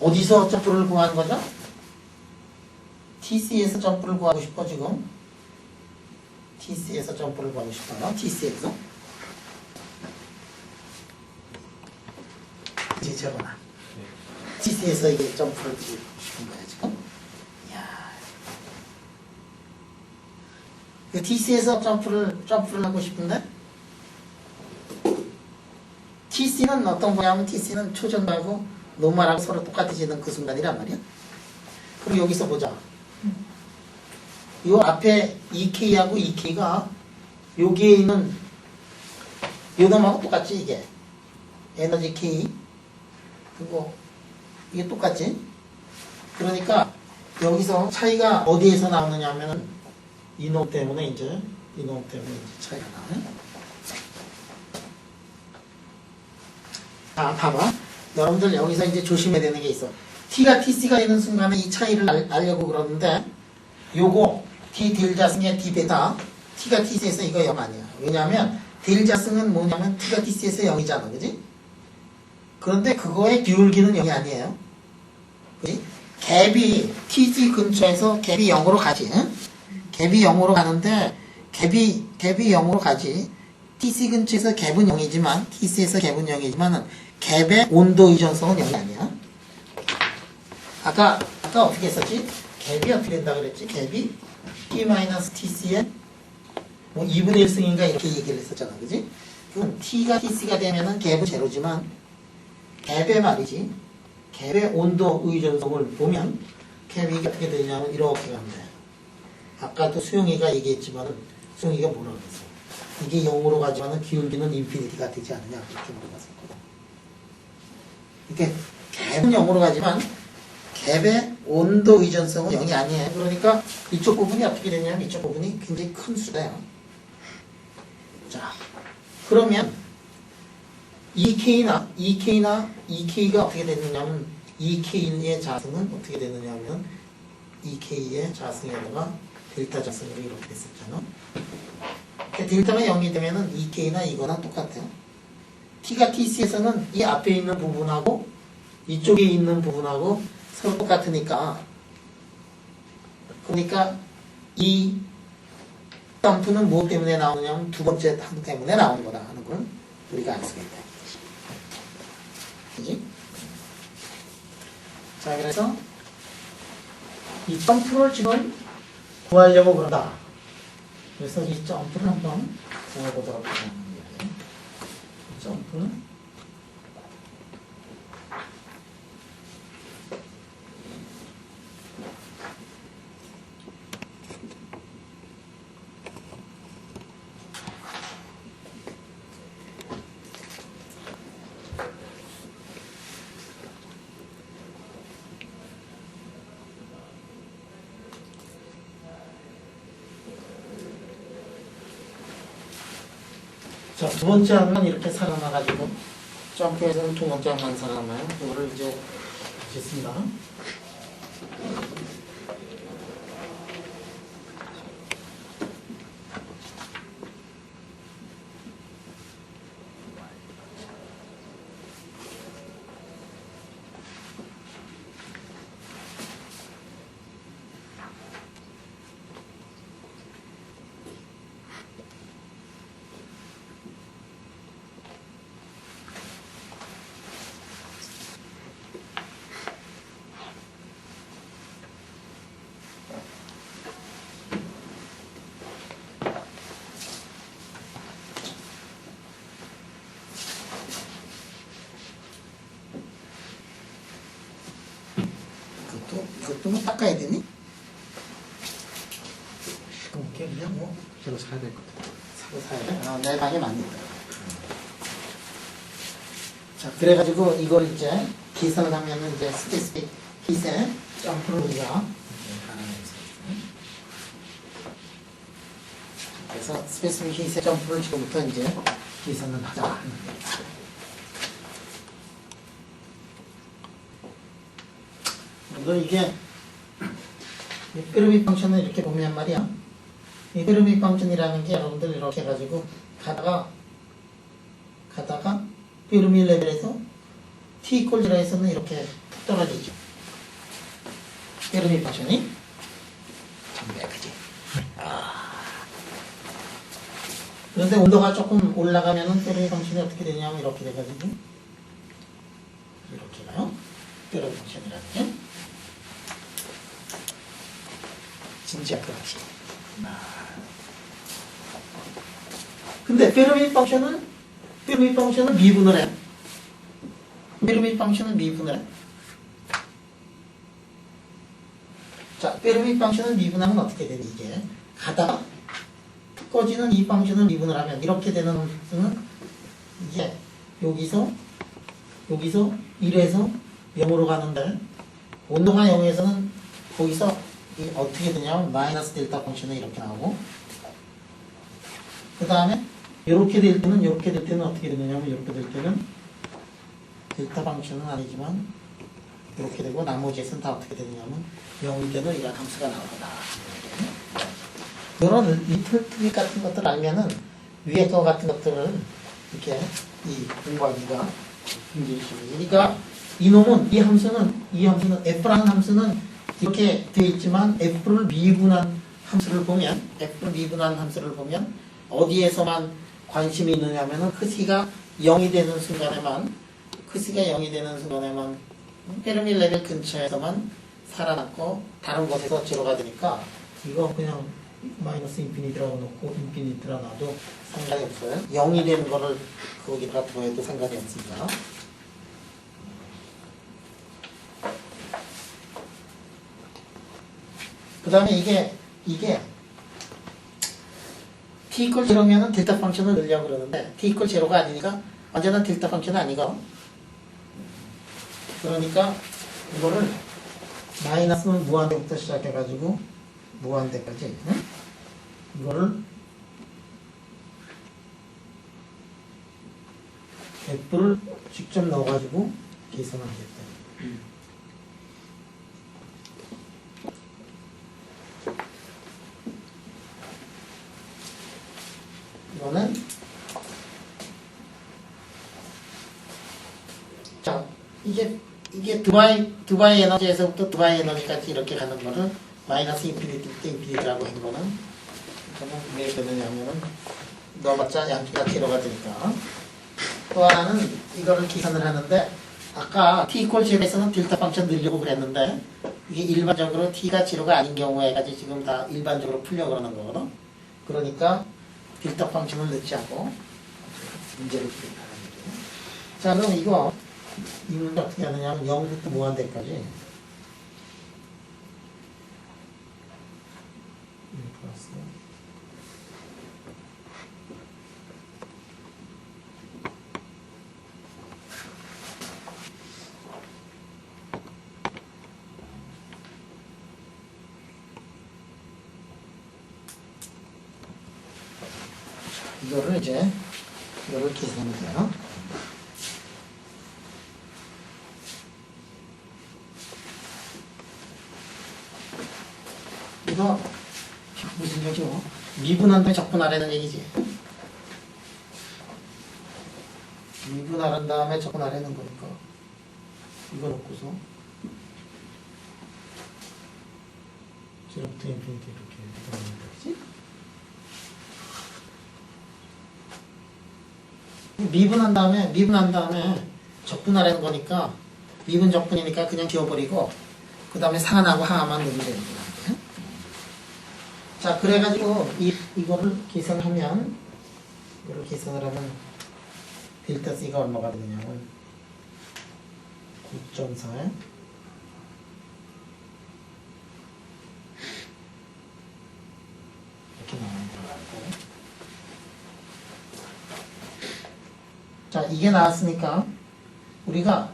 어디서 점프를 구하는 거죠? TC에서 점프를 구하고 싶어. 지금 TC에서 점프를 구하고 싶어요. TC에서 이제 적어놔. TC에서 이게 점프를 주고 싶은 거야, 지금. 이야. TC에서 점프를 하고 싶은데, TC는 어떤 거냐면, TC는 초전하고 노멀하고 서로 똑같아지는 그 순간이란 말이야. 그럼 여기서 보자. 요 앞에 EK하고 EK가 여기에 있는 요 놈하고 똑같지, 이게. 에너지 K. 그리고 이게 똑같지? 그러니까 여기서 차이가 어디에서 나오느냐 하면은 이놈 때문에 이제 차이가 나네. 자, 봐봐. 여러분들 여기서 이제 조심해야 되는 게 있어. T가 TC가 있는 순간에 이 차이를 알려고 그러는데 요거 T 델자승의 D 베타 T가 TC에서 이거 0 아니야. 왜냐하면 델자승은 뭐냐면 T가 TC에서 0이잖아. 그지? 그런데 그거의 기울기는 0이 아니에요. 그지? 갭이 TC 근처에서 갭이 0으로 가지. 응? 갭이 0으로 가는데 갭이 0으로 가지. TC 근처에서 갭은 0이지만 TC에서 갭은 0이지만 갭의 온도 이전성은 0이 아니야. 아까 어떻게 했었지? 갭이 어떻게 된다 그랬지? 갭이 T-TC에 뭐 2분의 1승인가 이렇게 얘기를 했었잖아. 그지? 그럼 T가 TC가 되면은 갭은 제로지만 갭의 말이지. 갭의 온도 의존성을 보면 갭이 어떻게 되냐면 이렇게 가면 돼. 아까도 수용이가 얘기했지만 수용이가 뭐라 그랬어? 이게 0으로 가지만은 기울기는 인피니티가 되지 않느냐 그렇게 물어봤었거든. 이게 갭은 0으로 가지만 갭의 온도 의존성은 0이 아니에요. 그러니까 이쪽 부분이 어떻게 되냐면 이쪽 부분이 굉장히 큰 수래요. 자, 그러면 EK가 어떻게 되느냐면 EK의 자승은 어떻게 되느냐면 EK의 자승에다가 델타 자승으로 이렇게 됐었잖아. 델타가 0이 되면은 EK나 이거나 똑같아요. T가 TC에서는 이 앞에 있는 부분하고 이쪽에 있는 부분하고 서로 똑같으니까 그러니까 이 점프는 뭐 때문에 나오냐면 두 번째 탄 때문에 나오는 거다 하는 걸 우리가 알 수가 있다. 그지? 자, 그래서 이 점프를 지금 구하려고 그런다. 그래서 이 점프를 한번 구해보도록 하겠습니다. 점프. 자, 두 번째 항은 이렇게 살아나가지고 점프에서는 두 번째 항만 살아남아요. 이거를 이제 하겠습니다. 이것도 뭐 닦아야 되니? 이렇게 그냥 뭐 새로 사야 될 것 같아요. 사고 사야 돼? 아, 내 방에 많이 있다. 자, 그래가지고 이걸 이제 계산을 하면은 이제 스페이스픽 킷에 점프를 우리가 그래서 스페이스픽 킷의 점프를 지금부터 이제 계산을 하자. 그래서 이게 이 pyramid 펑션을 이렇게 보면 말이야. 이 pyramid 펑션이라는 게 여러분들 이렇게 해가지고 가다가 pyramid 레벨에서 t equal 0에서는 이렇게 툭 떨어지죠. pyramid 펑션이 정말 그지. 그런데 온도가 조금 올라가면은 pyramid 펑션이 어떻게 되냐면 이렇게 돼가지고 이렇게 가요. pyramid 펑션이라는 게. 진짜 그렇지. 근데 pyramid 펑션은 미분을 해. pyramid 펑션은 미분을 해. 자, pyramid 펑션을 미분하면 어떻게 되니 이게? 가다가 꺼지는 이 펑션을 미분을 하면 이렇게 되는 것은 이게 여기서 1에서 0으로 가는데 온도가 0에서는 거기서 어떻게 되냐면 마이너스 델타 펑션이 이렇게 나오고 그 다음에 이렇게 될 때는 어떻게 되느냐면 이렇게 될 때는 델타 펑션은 아니지만 이렇게 되고 나머지에서는 다 어떻게 되느냐면 0일 때는 이런 함수가 나오거다. 이런 리틀 트릭 같은 것들 알면은 위에 거 같은 것들을 이렇게 이 공부하기가 굉장히 심해. 그러니까 이놈은 이 함수는 f라는 함수는 이렇게 되어 있지만 f를 미분한 함수를 보면 어디에서만 관심이 있느냐면은 크기가 0이 되는 순간에만 페르미 레벨 근처에서만 살아남고 다른 곳에서 제로가 되니까 이거 그냥 마이너스 인피니티라고 놓고 인피니티라 놔도 상관이 없어요. 0이 되는 거를 거기다가 더해도 상관이 없습니다. 그 다음에 이게 t 이퀄 0면은 델타 펑션을 넣으려고 그러는데 t 이퀄 0가 아니니까 언제나 델타 펑션은 아니고, 그러니까 이거를 마이너스는 무한대부터 시작해가지고 무한대까지, 응? 이거를 f를 직접 넣어가지고 계산하겠다. 이거는 자 이게 두바이 에너지에서부터 두바이 에너지까지 이렇게 가는 거를 마이너스 인피니티부터 인피니티라고 한 거는 왜 그러냐면은 넣어봤자 양수가 제로가 되니까. 또 하나는 이거를 계산을 하는데 아까 t 이퀄 0에서는 델타 펑션 넣으려고 그랬는데 이게 일반적으로 t가 제로가 아닌 경우에까지 지금 다 일반적으로 풀려고 그러는 거거든. 그러니까 델타 펑션을 넣지 않고 문제를 풀겠다는 거죠. 자, 그럼 이 문제 어떻게 하느냐면 0부터 무한대까지 플러스 이거를 계산하면 돼요. 이거 무슨 얘기죠? 미분한 다음에 적분하라는 얘기지. 미분하란 다음에 적분하라는 거니까 이거 놓고서 0부터 인피니티 이렇게 들어가는 거지. 미분한 다음에 적분하라는 거니까 미분 적분이니까 그냥 지워버리고 그 다음에 상한하고 하하만 넣으면 되는 거야. 자, 그래가지고 이거를 계산하면 델타 C가 얼마가 되느냐면 9.4에 이렇게 나오는 거고. 자, 이게 나왔으니까 우리가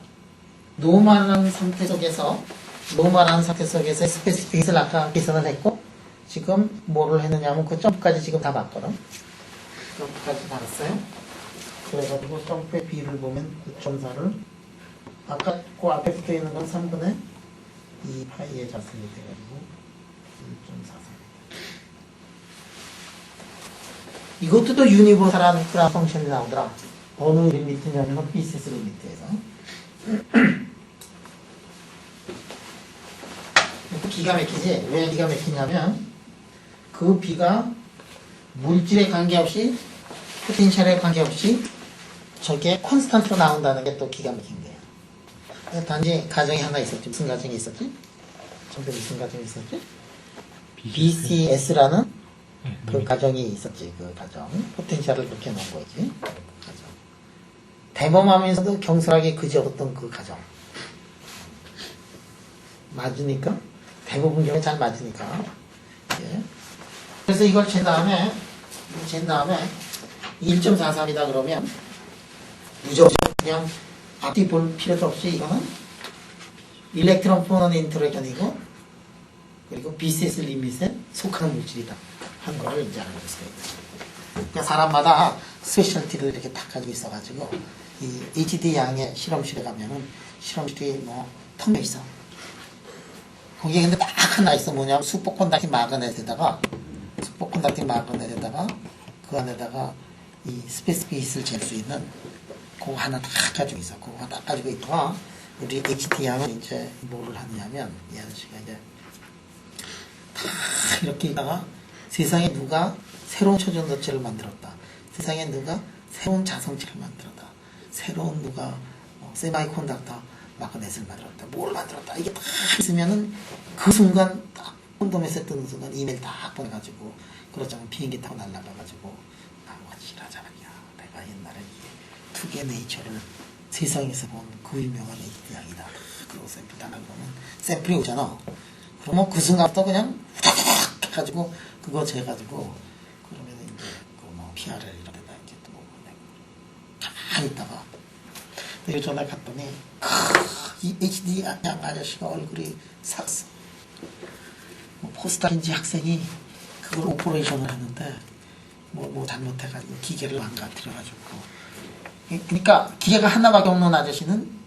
노멀한 상태 속에서 스페시픽을 아까 계산을 했고, 지금 뭐를 했느냐면 그 점프까지 지금 다 봤거든. 점프까지 다 봤어요. 그래가지고 점프의 비를 보면 9.4를 아까 그 앞에 붙어 있는 건 3분의 2 파이의 자승이 돼가지고 1.43. 이것도 또 유니버설한 그래프 펑션이 나오더라. 어느 리미트냐면 BCS 리미트에서. 기가 막히지? 왜 기가 막히냐면 그 B가 물질에 관계없이 포텐셜에 관계없이 저게 콘스탄트로 나온다는 게 또 기가 막힌 거예요. 단지 가정이 하나 있었지. 무슨 가정이 있었지? 전에 무슨 가정이 있었지? BCS라는 그 가정이 있었지. 그 가정. 포텐셜을 그렇게 놓은 거지. 가정. 대범하면서도 경솔하게 그지없었던 그 가정. 맞으니까? 대부분 경우에 잘 맞으니까. 예. 그래서 이걸 잰 다음에 1.43이다 그러면 무조건 그냥 앞뒤 볼 필요도 없이 이거는 일렉트론 포넌 인터랙션이고 그리고 BCS 리밋에 속하는 물질이다 한 거를 이제 알고 있어요. 그러니까 사람마다 스페셜티를 이렇게 딱 가지고 있어가지고 이 HD 양의 실험실에 가면은 실험실이 뭐 텅 빈 있어. 거기에 근데 딱 하나 있어. 뭐냐면 슈퍼콘덕팅 마그넷에다가 그 안에다가 이 스페이스핏을 잴 수 있는 그거 하나 다 가지고 있어. 그거 다 가지고 있다가 우리 HD하면 이제 뭐를 하느냐면 이 아저씨가 이제 다 이렇게 있다가 세상에 누가 새로운 초전도체를 만들었다. 세상에 누가 새로운 자성체를 만들었다. 새로운 누가 세마이콘덕터 마그넷을 만들었다. 뭘 만들었다. 이게 다 있으면은 그 순간 딱 콘돔에서 뜨는 순간 이메일 다 보내가지고 그렇잖아. 비행기 타고 날아가가지고 나와 지라자냐. 내가 옛날에 이게 투게 네이처를 세상에서 본 그 유명한 HD양이다. 그러고 샘플 다 그러면 샘플이 오잖아. 그러면 그 순간부터 그냥 후다닥 해가지고 그거 재가지고 그러면 이제 그뭐 PR을 이런 데다 이제 또 가만히 있다가 내가 전화 갔더니 이 HD 양 아저씨가 얼굴이 삭스 뭐 포스터인지 학생이 그걸 오퍼레이션을 했는데 뭐 잘못해가지고 기계를 망가뜨려가지고 그러니까 기계가 하나밖에 없는 아저씨는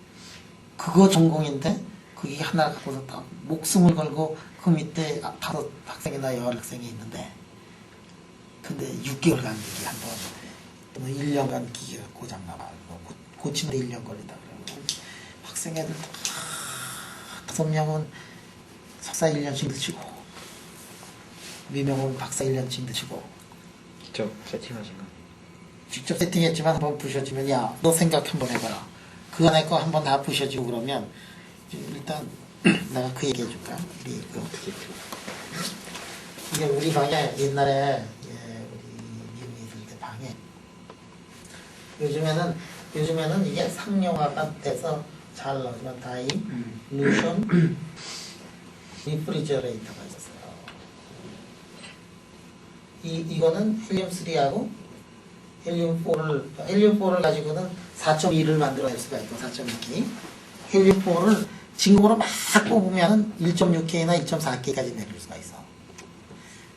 그거 전공인데 그게 하나 갖고서 딱 목숨을 걸고 그 밑에 5 학생이나 10 학생이 있는데 근데 6개월간 기계 한번 1년간 기계가 고장나봐 고치는데 1년 걸린다 그러고 학생 애들 5명은 석사 1년씩 드시고 미명은 박사 1년씩 드시고 직접 세팅하신 거? 직접 세팅했지만 한번 부셔지면 야 너 생각 한번 해봐라 그 안에 거 한번 다 부셔지고 그러면 일단 내가 그 얘기 해줄까? 이게 우리 방에 옛날에 우리 미국에 있을 때 방에 요즘에는 이게 상용화가 돼서 잘 나오지만 다이 루션 리프리저레이터가 있었어요. 이거는 헬륨3하고 헬륨4를 가지고는 4.2를 만들어낼 수가 있고 4.2K 헬륨4를 진공으로 막 뽑으면 1.6K나 1.4K까지 내릴 수가 있어.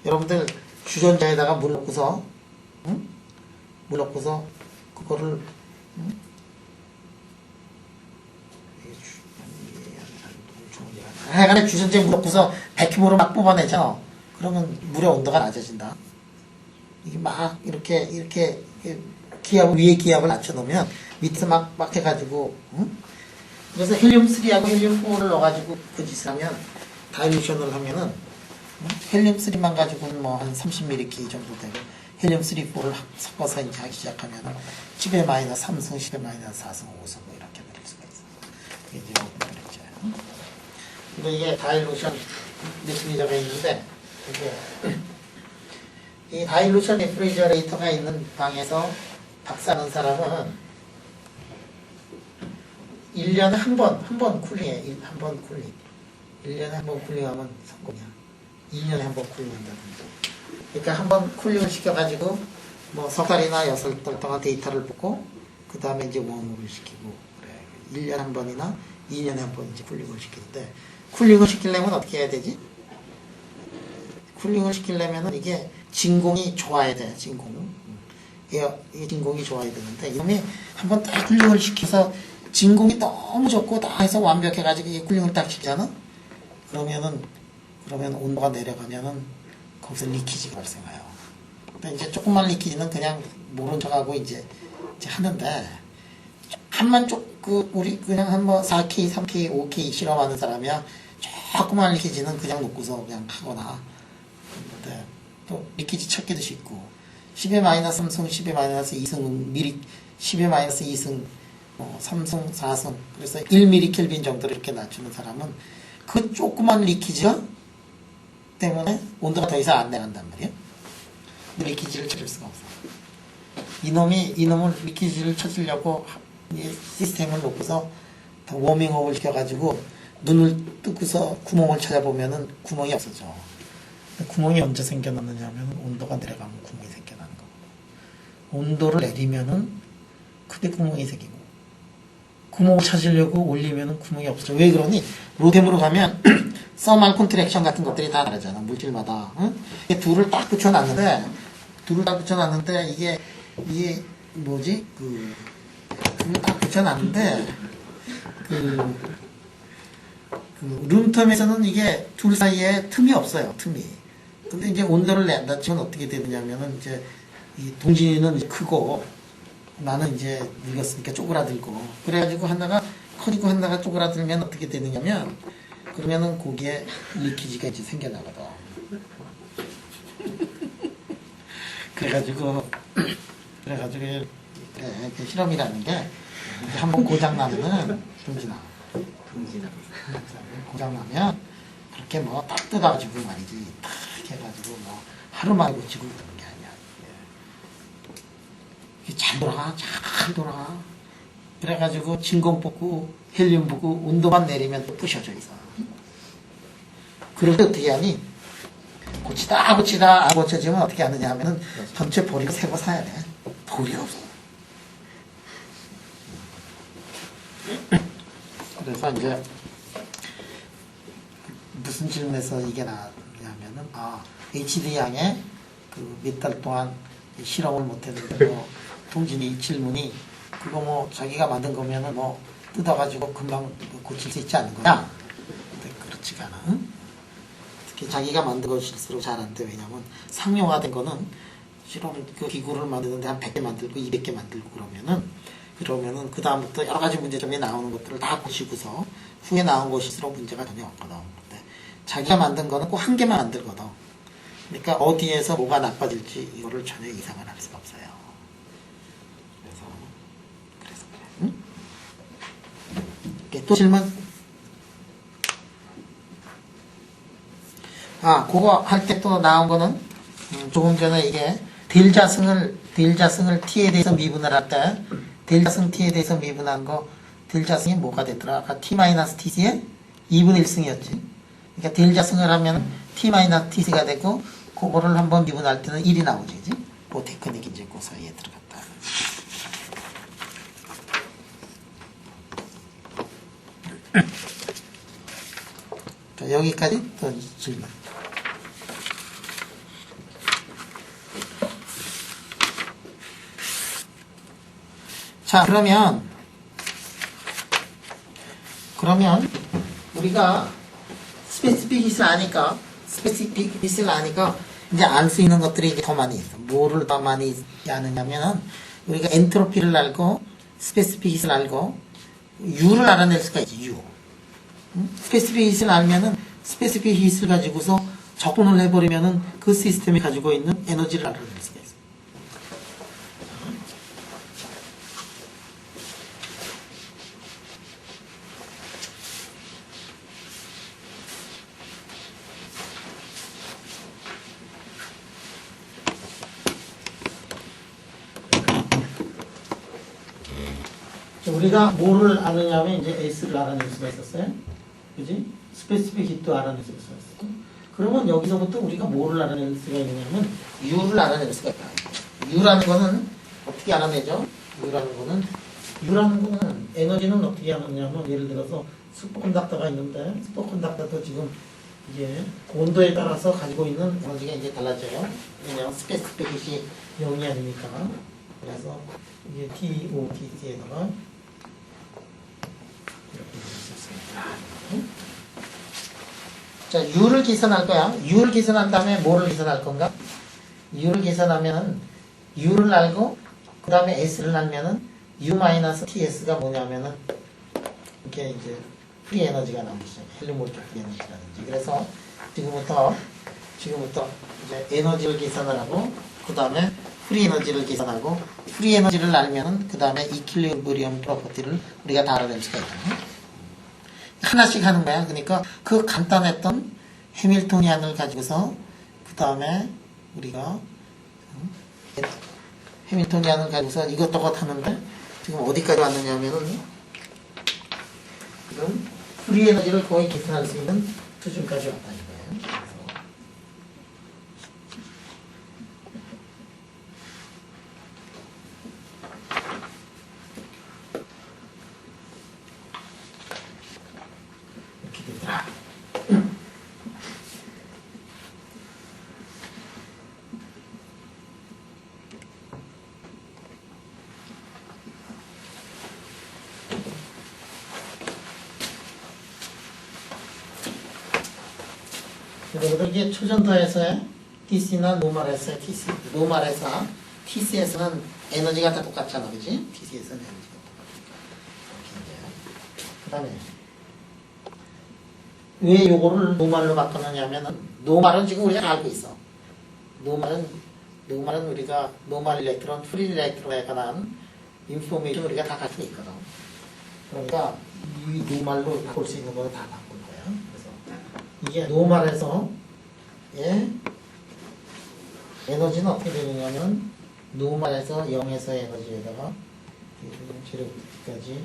여러분들 주전자에다가 물 넣고서 물 넣고서 그거를 하여간에 주전자에 물 넣고서 백큐브로 막 뽑아내잖아. 그러면 물의 온도가 낮아진다. 이게 막 이렇게 기압 위에 기압을 낮춰놓으면 밑에 막 해가지고 그래서 헬륨3하고 헬륨4를 넣어가지고 그 짓을 하면 다일루션을 하면은 헬륨3만 가지고는 뭐 한 30mK 정도 되고 헬륨3, 4를 섞어서 이제 하기 시작하면은 10의 마이너스 3승, 10의 마이너스 4승, 5승 뭐 이렇게 내릴 수가 있어. 이게 이제 그랬죠. 근데 이게 다일루션 리프리저가 있는데 이 다일루션 리프리저레이터가 있는 방에서 박사하는 사람은 1년에 한 번 쿨링해. 한 번 쿨링. 1년에 한 번 쿨링하면 성공이야. 2년에 한 번 쿨링한다든지. 그러니까 한 번 쿨링을 시켜가지고 뭐 석 달이나 6달 동안 데이터를 보고 그 다음에 이제 웜업을 시키고 그래. 1년에 한 번이나 2년에 한 번 이제 쿨링을 시키는데 쿨링을 시키려면 어떻게 해야 되지? 쿨링을 시키려면은 이게 진공이 좋아야 돼. 진공. 이게 진공이 좋아야 되는데 이놈이 한번 딱 쿨링을 시켜서 진공이 너무 좋고 다 해서 완벽해가지고 이게 쿨링을 딱 시키잖아? 그러면 온도가 내려가면은 거기서 리키지가 발생해요. 근데 이제 조금만 리키지는 그냥 모른 척하고 이제 하는데 우리 그냥 한 뭐 4K, 3K, 5K 실험하는 사람이야 조금만 리키지는 그냥 놓고서 그냥 하거나 그런데 또 리키지 찾기도 있고 10의 마이너스 3승, 10의 마이너스 2승, 10의 마이너스 2승 3승, 4승 그래서 1mm 켈빈 정도로 이렇게 낮추는 사람은 그 조그만 리키지가 때문에 온도가 더 이상 안 내려간단 말이에요. 리키지를 찾을 수가 없어. 이놈을 리키지를 찾으려고 시스템을 놓고서 더 워밍업을 시켜가지고 눈을 뜨고서 구멍을 찾아보면은 구멍이 없어져. 구멍이 언제 생겨났느냐 하면 온도가 내려가면 구멍이 생겨나는 거고 온도를 내리면은 크게 구멍이 생기고 구멍을 찾으려고 올리면은 구멍이 없어져. 왜 그러니? 로뎀으로 가면 서멀 콘트랙션 같은 것들이 다 다르잖아. 물질마다. 응? 둘을 딱 붙여놨는데 이게 뭐지? 둘을 딱 붙여놨는데 룸텀에서는 이게 둘 사이에 틈이 없어요. 틈이. 근데 이제 온도를 낮추면 어떻게 되느냐면은 이제 이 동진이는 크고 나는 이제 늙었으니까 쪼그라들고 그래가지고 하나가 커지고 하나가 쪼그라들면 어떻게 되느냐면 그러면은 거기에 리키지가 이제 생겨나거든. 그래가지고 그래, 그 실험이라는 게 이제 한번 고장나면은 등지나 고장나면 그렇게 뭐 딱 뜯어가지고 말이지 딱 해가지고 뭐 하루 만에 고치고 그러는 게 아니야. 이게 잘 돌아. 그래가지고 진공 뽑고 헬륨 뽑고 온도만 내리면 또 부셔져 있어. 그럴 때 어떻게 하니? 고치다 안 고쳐지면 어떻게 하느냐 하면은 전체 버리고 새거 사야 돼. 돌이 없어. 그래서 이제 무슨 질문에서 이게 나냐면은 HD 양의 그 몇 달 동안 실험을 못했는데 뭐 동진이 질문이 그거 뭐 자기가 만든 거면은 뭐 뜯어가지고 금방 고칠 수 있지 않는 거야? 근데 그렇지가 않아. 응? 특히 자기가 만든 것일수록 잘 안 돼. 왜냐면 상용화된 거는 실험 그 기구를 만드는데 한 100개 만들고 200개 만들고 그러면은 그 다음부터 여러 가지 문제점이 나오는 것들을 다 고치고서 후에 나온 것일수록 문제가 전혀 없거든. 근데 자기가 만든 거는 꼭 한 개만 만들거든. 그러니까 어디에서 뭐가 나빠질지 이거를 전혀 예상을 할 수가 없어요. 그래서 그래. 응? 또 질문? 그거 할 때 또 나온 거는 조금 전에 이게 델자승을 t에 대해서 미분을 할 때 델자승 t에 대해서 미분한 거 델자승이 뭐가 됐더라? 아까 t-tc의 2분의 1승이었지. 그러니까 델자승을 하면 t-tc가 되고 그거를 한번 미분할 때는 1이 나오지. 그지? 그 테크닉이 이제 그 사이에 들어갔다. 자, 여기까지 또 질문. 자, 그러면 우리가 스페시픽 히스를 아니까 이제 알 수 있는 것들이 이제 더 많이 있어. 뭐를 더 많이 아느냐면 우리가 엔트로피를 알고 스페시픽 히스를 알고 U를 알아낼 수가 있지. U. 스페시픽 히스를 알면은 스페시픽 히스를 가지고서 적분을 해버리면은 그 시스템이 가지고 있는 에너지를 알아낼 수가 있어. 우리가 뭐를 아느냐면 이제 S를 알아낼 수가 있었어요. 그지? 스페시픽 히트도 알아낼 수가 있었어. 그러면 여기서부터 우리가 뭐를 알아낼 수가 있냐면 U를 알아낼 수가 있다. U라는 거는 어떻게 알아내죠? U라는 거는 에너지는 어떻게 알아내냐면 예를 들어서 슈퍼컨덕터가 있는데 슈퍼컨덕터도 지금 이게 온도에 따라서 가지고 있는 에너지가 이제 달라져요. 왜냐하면 스페시픽 히트이 0이 아니니까. 그래서 이게 TOTC에다가 자, U를 계산할 거야. U를 계산한 다음에 뭐를 계산할 건가? U를 계산하면 U를 알고 그 다음에 S를 알면은 U-TS가 뭐냐면은 이렇게 이제 프리 에너지가 나오기 시작해. 헬륨몰트 프리 에너지라든지. 그래서 지금부터 이제 에너지를 계산을 하고 그 다음에 프리 에너지를 계산하고 프리 에너지를 알면은 그 다음에 이퀄리브리엄 프로퍼티를 우리가 다 알아낼 수가 있잖아요. 하나씩 하는 거야. 그러니까 그 간단했던 해밀토니안을 가지고서 그 다음에 우리가 해밀토니안을 가지고서 이것저것 하는데 지금 어디까지 왔느냐 하면은 지금 프리 에너지를 거의 계산할 수 있는 수준까지 왔다 이거예요. 그리고 초전도에서의 TC나 노말에서의 TC, 노말에서 TC에서는 에너지가 다 똑같잖아, 그지? TC에서는 에너지가 똑같으니까. 그 다음에 왜 요거를 노말로 바꾸느냐면은 노말은 지금 우리가 알고 있어. 노말은 우리가 노말 일렉트론, 프리 일렉트론에 관한 인포메이션 우리가 다 가지고 있거든. 그러니까 이 노말로 바꿀 수 있는 거는 다 바꿀 거야. 그래서 이게 노말에서 예? 에너지는 어떻게 되느냐면 노말에서 0에서 에너지에다가 제로까지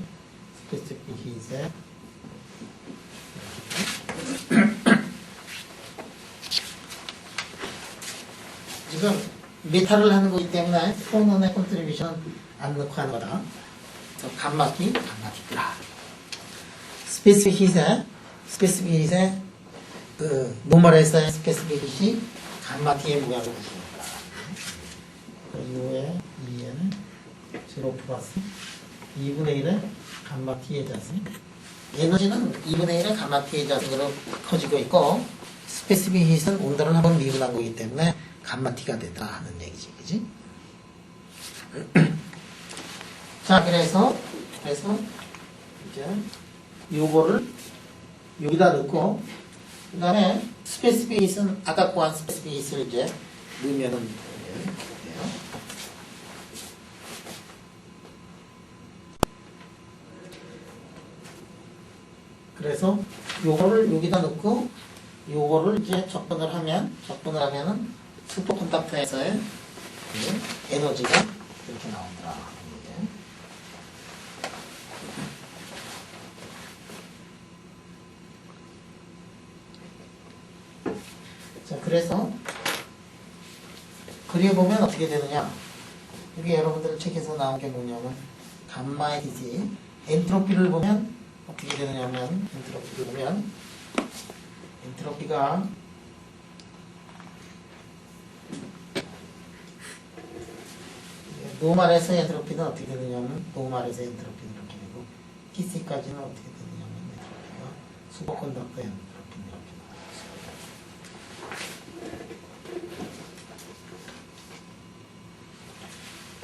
스페시픽 히트에 지금 메탈을 하는 거기 때문에 포논의 컨트리뷰션은 안 넣고 하는 거다. 그래서 감마키 그라. 스페시픽 히트에 그 노멀에서의 스페시픽 히트 감마키의 모양을 주십니다. 이후에 2에는 0 플러스 2분의 1의 감마키의 자승. 에너지는 2분의 1의 감마키의 자승으로 커지고 있고 스페시픽 히트는 온도를 한번 미분한 거기 때문에 감마티가 됐다 하는 얘기지, 그지? 자, 그래서 이제 요거를 여기다 넣고 그 다음에 스페시픽 히트는 아까 구한 스페시픽 히트를 이제 넣으면은 돼요. 그래서 요거를 여기다 넣고 요거를 이제 접근을 하면은 슈퍼 콘닥터에서의 에너지가 이렇게 나오더라. 자, 그래서 그려보면 어떻게 되느냐. 여기 여러분들 책에서 나온 게 뭐냐면 감마의 기지 엔트로피를 보면 어떻게 되느냐면 엔트로피가 노말에서 엔트로피는 어떻게 되느냐면 노말에서 엔트로피는 이렇게 되고 TC까지는 어떻게 되느냐면 엔트로피가 슈퍼컨덕터 엔트로피는 이렇게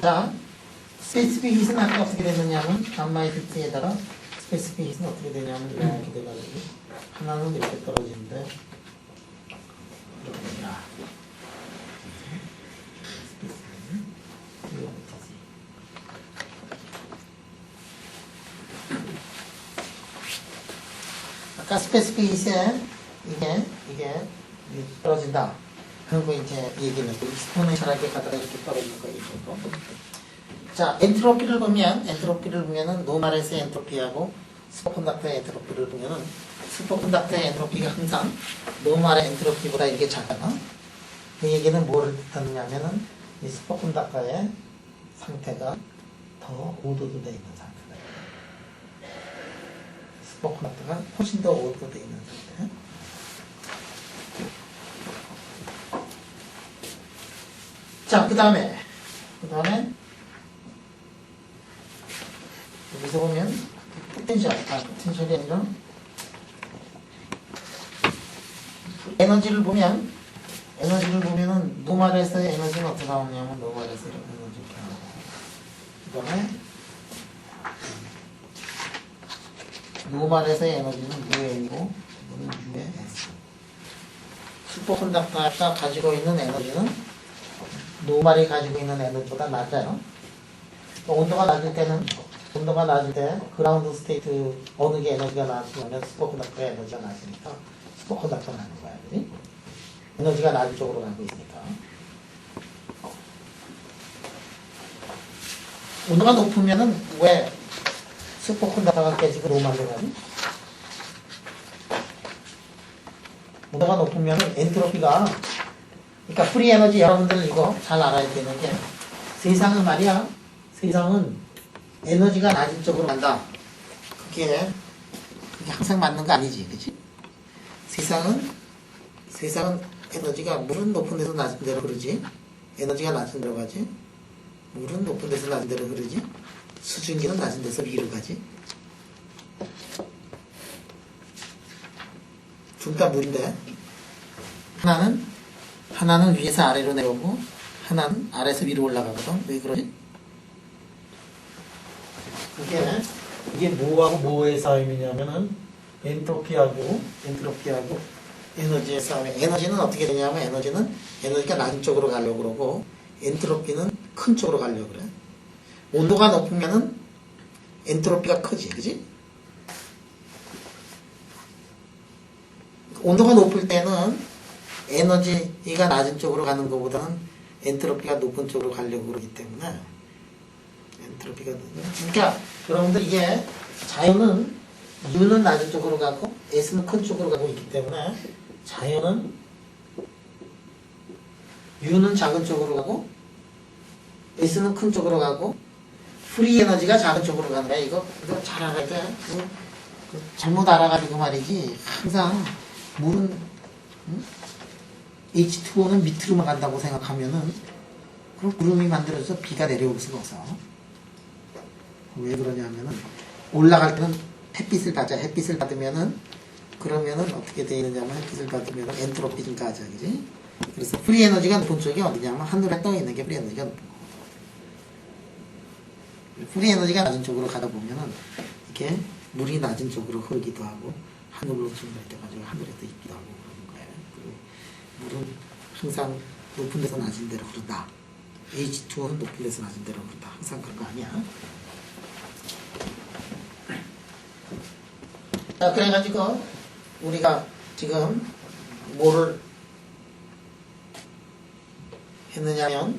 나와요. 자, 스페시픽 히트는 아까 어떻게 되느냐면 감마의 히트에다가 스페시픽 히트는 어떻게 되냐면 이렇게 돼가지고 하나는 이렇게 떨어지는데 이렇게 되더라. 아까 스페시픽 히트에 이게 떨어진다 하는 거 이제 얘기는 익스포넨셜하게 가다가 이렇게 떨어지는 거 얘기고. 자, 엔트로피를 보면은 노말에서 엔트로피하고 슈퍼컨덕터의 엔트로피를 보면은 슈퍼컨덕터의 엔트로피가 항상 노말의 엔트로피보다 이게 작아요. 그 얘기는 뭐를 뜻하느냐면은 이 슈퍼컨덕터의 상태가 더 오도되어 있는 상태다. 슈퍼컨덕터가 훨씬 더 오도되어 있는 상태. 자, 그 다음에 여기서 보면 포텐셜이 아니라 에너지를 보면은 노말에서의 에너지는 어떻게 나오냐면 노말에서 이렇게 에너지 이렇게 나오고 그 다음에 노말에서의 에너지는 UN이고 이거는 US. 슈퍼컨덕터가 가지고 있는 에너지는 노말이 가지고 있는 에너지보다 낮아요. 온도가 낮을 때 그라운드 스테이트 어느 게 에너지가 낮으면 슈퍼컨덕터의 에너지가 낮으니까 슈퍼컨덕터가 나는 거야. 그지? 에너지가 낮은 쪽으로 가고 있으니까. 온도가 높으면은 왜 슈퍼컨덕터가 깨지고 노말로 가지? 온도가 높으면은 엔트로피가 그러니까 프리 에너지 여러분들 이거 잘 알아야 되는 게 세상은 에너지가 낮은 쪽으로 간다. 그게 항상 맞는 거 아니지, 그치? 세상은 에너지가 물은 높은 데서 낮은 데로 흐르지. 에너지가 낮은 데로 가지. 물은 높은 데서 낮은 데로 흐르지. 수증기는 낮은 데서 위로 가지. 둘 다 물인데 하나는 위에서 아래로 내려오고 하나는 아래에서 위로 올라가거든. 왜 그러지? 이게 뭐하고 뭐의 싸움이냐면은 엔트로피하고 에너지의 싸움이에요. 에너지는 어떻게 되냐면 에너지가 낮은 쪽으로 가려고 그러고 엔트로피는 큰 쪽으로 가려고 그래. 온도가 높으면은 엔트로피가 크지, 그지? 온도가 높을 때는 에너지가 낮은 쪽으로 가는 것보다는 엔트로피가 높은 쪽으로 가려고 그러기 때문에 엔트로피가 그러니까 여러분들 이게 자연은 U는 낮은 쪽으로 가고 S는 큰 쪽으로 가고 있기 때문에 자연은 U는 작은 쪽으로 가고 S는 큰 쪽으로 가고 프리 에너지가 작은 쪽으로 가는 거야. 이거 잘 알아야 돼. 잘못 알아가지고 말이지. 항상 물은 H2O는 밑으로만 간다고 생각하면은 그럼 구름이 만들어져서 비가 내려올 수가 없어. 왜 그러냐면은 올라갈 때는 햇빛을 받자. 햇빛을 받으면은 그러면은 어떻게 되느냐면 햇빛을 받으면은 엔트로피 좀 가자, 그지? 그래서 프리 에너지가 높은 쪽이 어디냐면 하늘에 떠 있는 게 프리 에너지가 높은 거. 프리 에너지가 낮은 쪽으로 가다 보면은 이렇게 물이 낮은 쪽으로 흐르기도 하고 하늘로 증발돼가지고 하늘에도 있기도 하고 그러는 거예요. 그리고 물은 항상 높은 데서 낮은 데로 흐른다. H2O는 높은 데서 낮은 데로 흐른다. 항상 그런 거 아니야. 자, 그래가지고 우리가 지금 뭐를 했느냐면은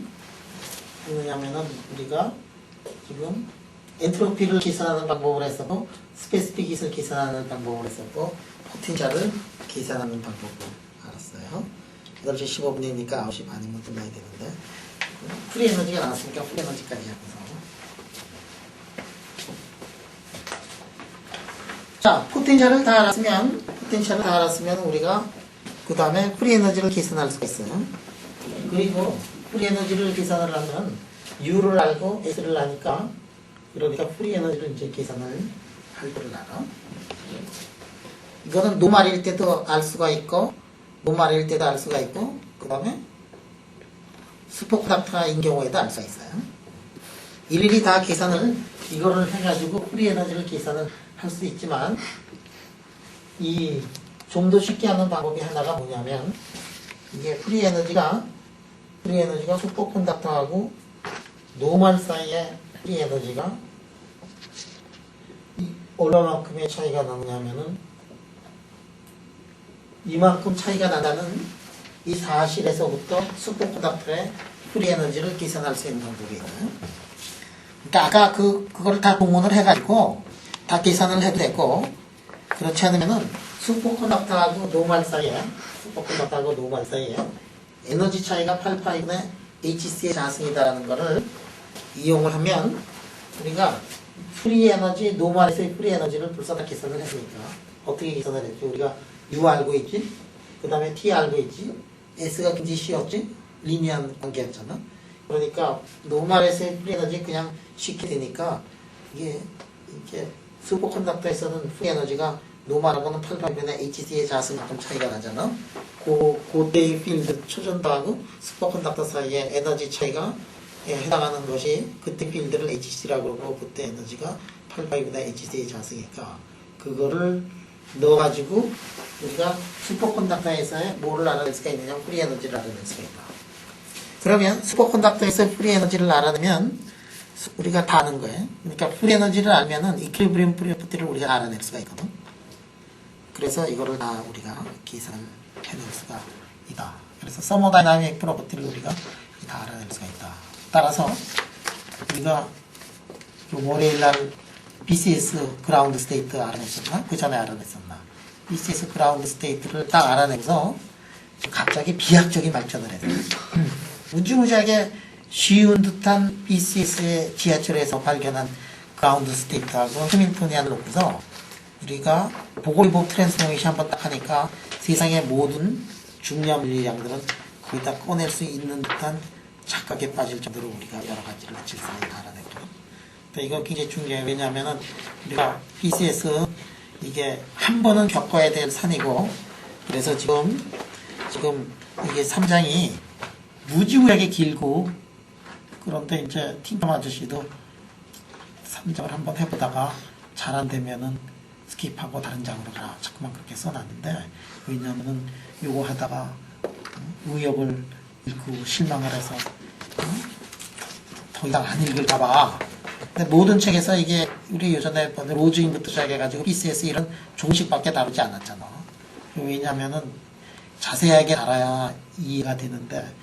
우리가 지금 엔트로피를 계산하는 방법을 했었고 스페시픽 힛을 계산하는 방법을 했었고 포텐셜을 계산하는 방법을 알았어요. 8시 15분이니까 9시 반이면 끝나야 되는데 프리 에너지가 나왔으니까 프리 에너지까지 하면서 자, 포텐셜을 다 알았으면 우리가 그 다음에 프리 에너지를 계산할 수가 있어요. 그리고 프리 에너지를 계산을 하면 U를 알고 S를 아니까 그러니까 프리 에너지를 이제 계산을 할 줄 알아. 이거는 노말일 때도 알 수가 있고 노말일 때도 알 수가 있고 그 다음에 스포크닥터인 경우에도 알 수가 있어요. 일일이 다 계산을 이거를 해가지고 프리 에너지를 계산을 할 수 있지만 이 좀 더 쉽게 하는 방법이 하나가 뭐냐면 이게 프리 에너지가 슈퍼컨덕터하고 노멀 사이의 프리 에너지가 얼마만큼의 차이가 나느냐면은 이만큼 차이가 나다는 이 사실에서부터 슈퍼컨덕터의 프리 에너지를 계산할 수 있는 방법이에요. 그러니까 아까 그걸 다 동원을 해가지고 다 계산을 해도 되고 그렇지 않으면은 슈퍼컨덕터하고 노멀 사이에 에너지 차이가 8파이분의 HC의 자승이다라는 거를 이용을 하면 우리가 프리 에너지, 노멀에서의 프리 에너지를 벌써 다 계산을 했으니까 어떻게 계산을 했지? 우리가 U 알고 있지? 그 다음에 T 알고 있지? S가 굉장히 쉬웠지? 리니어한 관계였잖아. 그러니까 노멀에서의 프리 에너지 그냥 쉽게 되니까 이게 슈퍼컨덕터에서는 프리 에너지가 노멀하고는 8파이분의 HC의 자승만큼 차이가 나잖아. 그때의 필드 초전도하고 슈퍼컨덕터 사이의 에너지 차이가 해당하는 것이 그때 필드를 HC라고 그러고 그때 에너지가 8파이분의 HC의 자승이니까 그거를 넣어가지고 우리가 슈퍼컨덕터에서의 뭐를 알아낼 수가 있느냐 프리 에너지를 알아낼 수가 있다. 그러면 슈퍼컨덕터에서 프리 에너지를 알아내면 우리가 다 아는 거예요. 그러니까 프리 에너지를 알면은 이퀄리브리엄 프로퍼티를 우리가 알아낼 수가 있거든. 그래서 이거를 다 우리가 계산을 해낼 수가 있다. 그래서 서머다이나믹 프로퍼티를 우리가 다 알아낼 수가 있다. 따라서 우리가 월요일날 BCS 그라운드 스테이트 알아냈었나? 그 전에 알아냈었나? BCS 그라운드 스테이트를 딱 알아내면서 갑자기 비약적인 발전을 했어요. 무지무지하게 쉬운 듯한 BCS의 지하철에서 발견한 그라운드 스테이트하고 해밀토니안을 놓고서 우리가 보고리복 트랜스포메이션 한번 딱 하니까 세상의 모든 중요한 물리량들은 거의 다 꺼낼 수 있는 듯한 착각에 빠질 정도로 우리가 여러 가지를 질서에 알아냈거든. 이거 굉장히 중요해요. 왜냐하면은 우리가 BCS 이게 한 번은 겪어야 될 산이고 그래서 지금 이게 3장이 무지무지하게 길고 그런데 이제 팀점 아저씨도 3장을 한번 해보다가 잘 안 되면은 스킵하고 다른 장으로 가. 자꾸만 그렇게 써놨는데, 왜냐면은 요거 하다가 의욕을 잃고 실망을 해서 더 이상 안 읽을까봐. 근데 모든 책에서 이게 우리 예전에 로즈윙부터 시작해가지고 BCS 이런 종식밖에 다루지 않았잖아. 왜냐면은 자세하게 알아야 이해가 되는데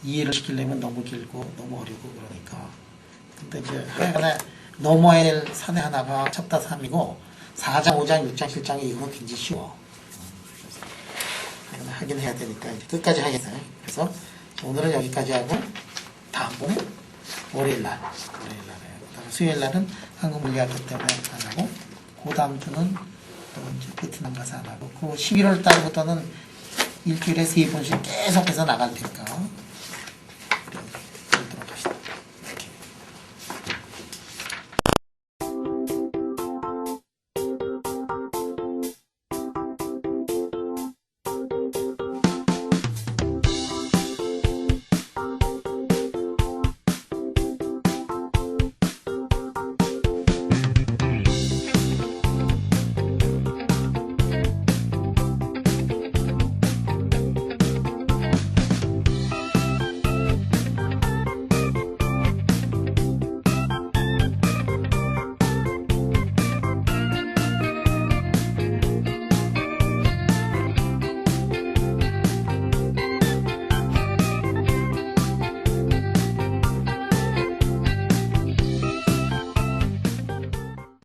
이해를 시키려면 너무 길고 너무 어리고 그러니까. 근데 이제 하여간에 넘어야 할 산에 하나가 첩다 3이고 4장, 5장, 6장, 7장이 이거는 굉장히 쉬워. 그래서 하긴 해야 되니까 이제 끝까지 하겠어요. 그래서 오늘은 여기까지 하고 다음번에 월요일날 해요. 그다음에 수요일날은 한국 물리학교 때문에 안 하고 그 다음 주는 또 이제 베트남 가서 안 하고 그 11월 달부터는 일주일에 3번씩 계속해서 나갈 테니까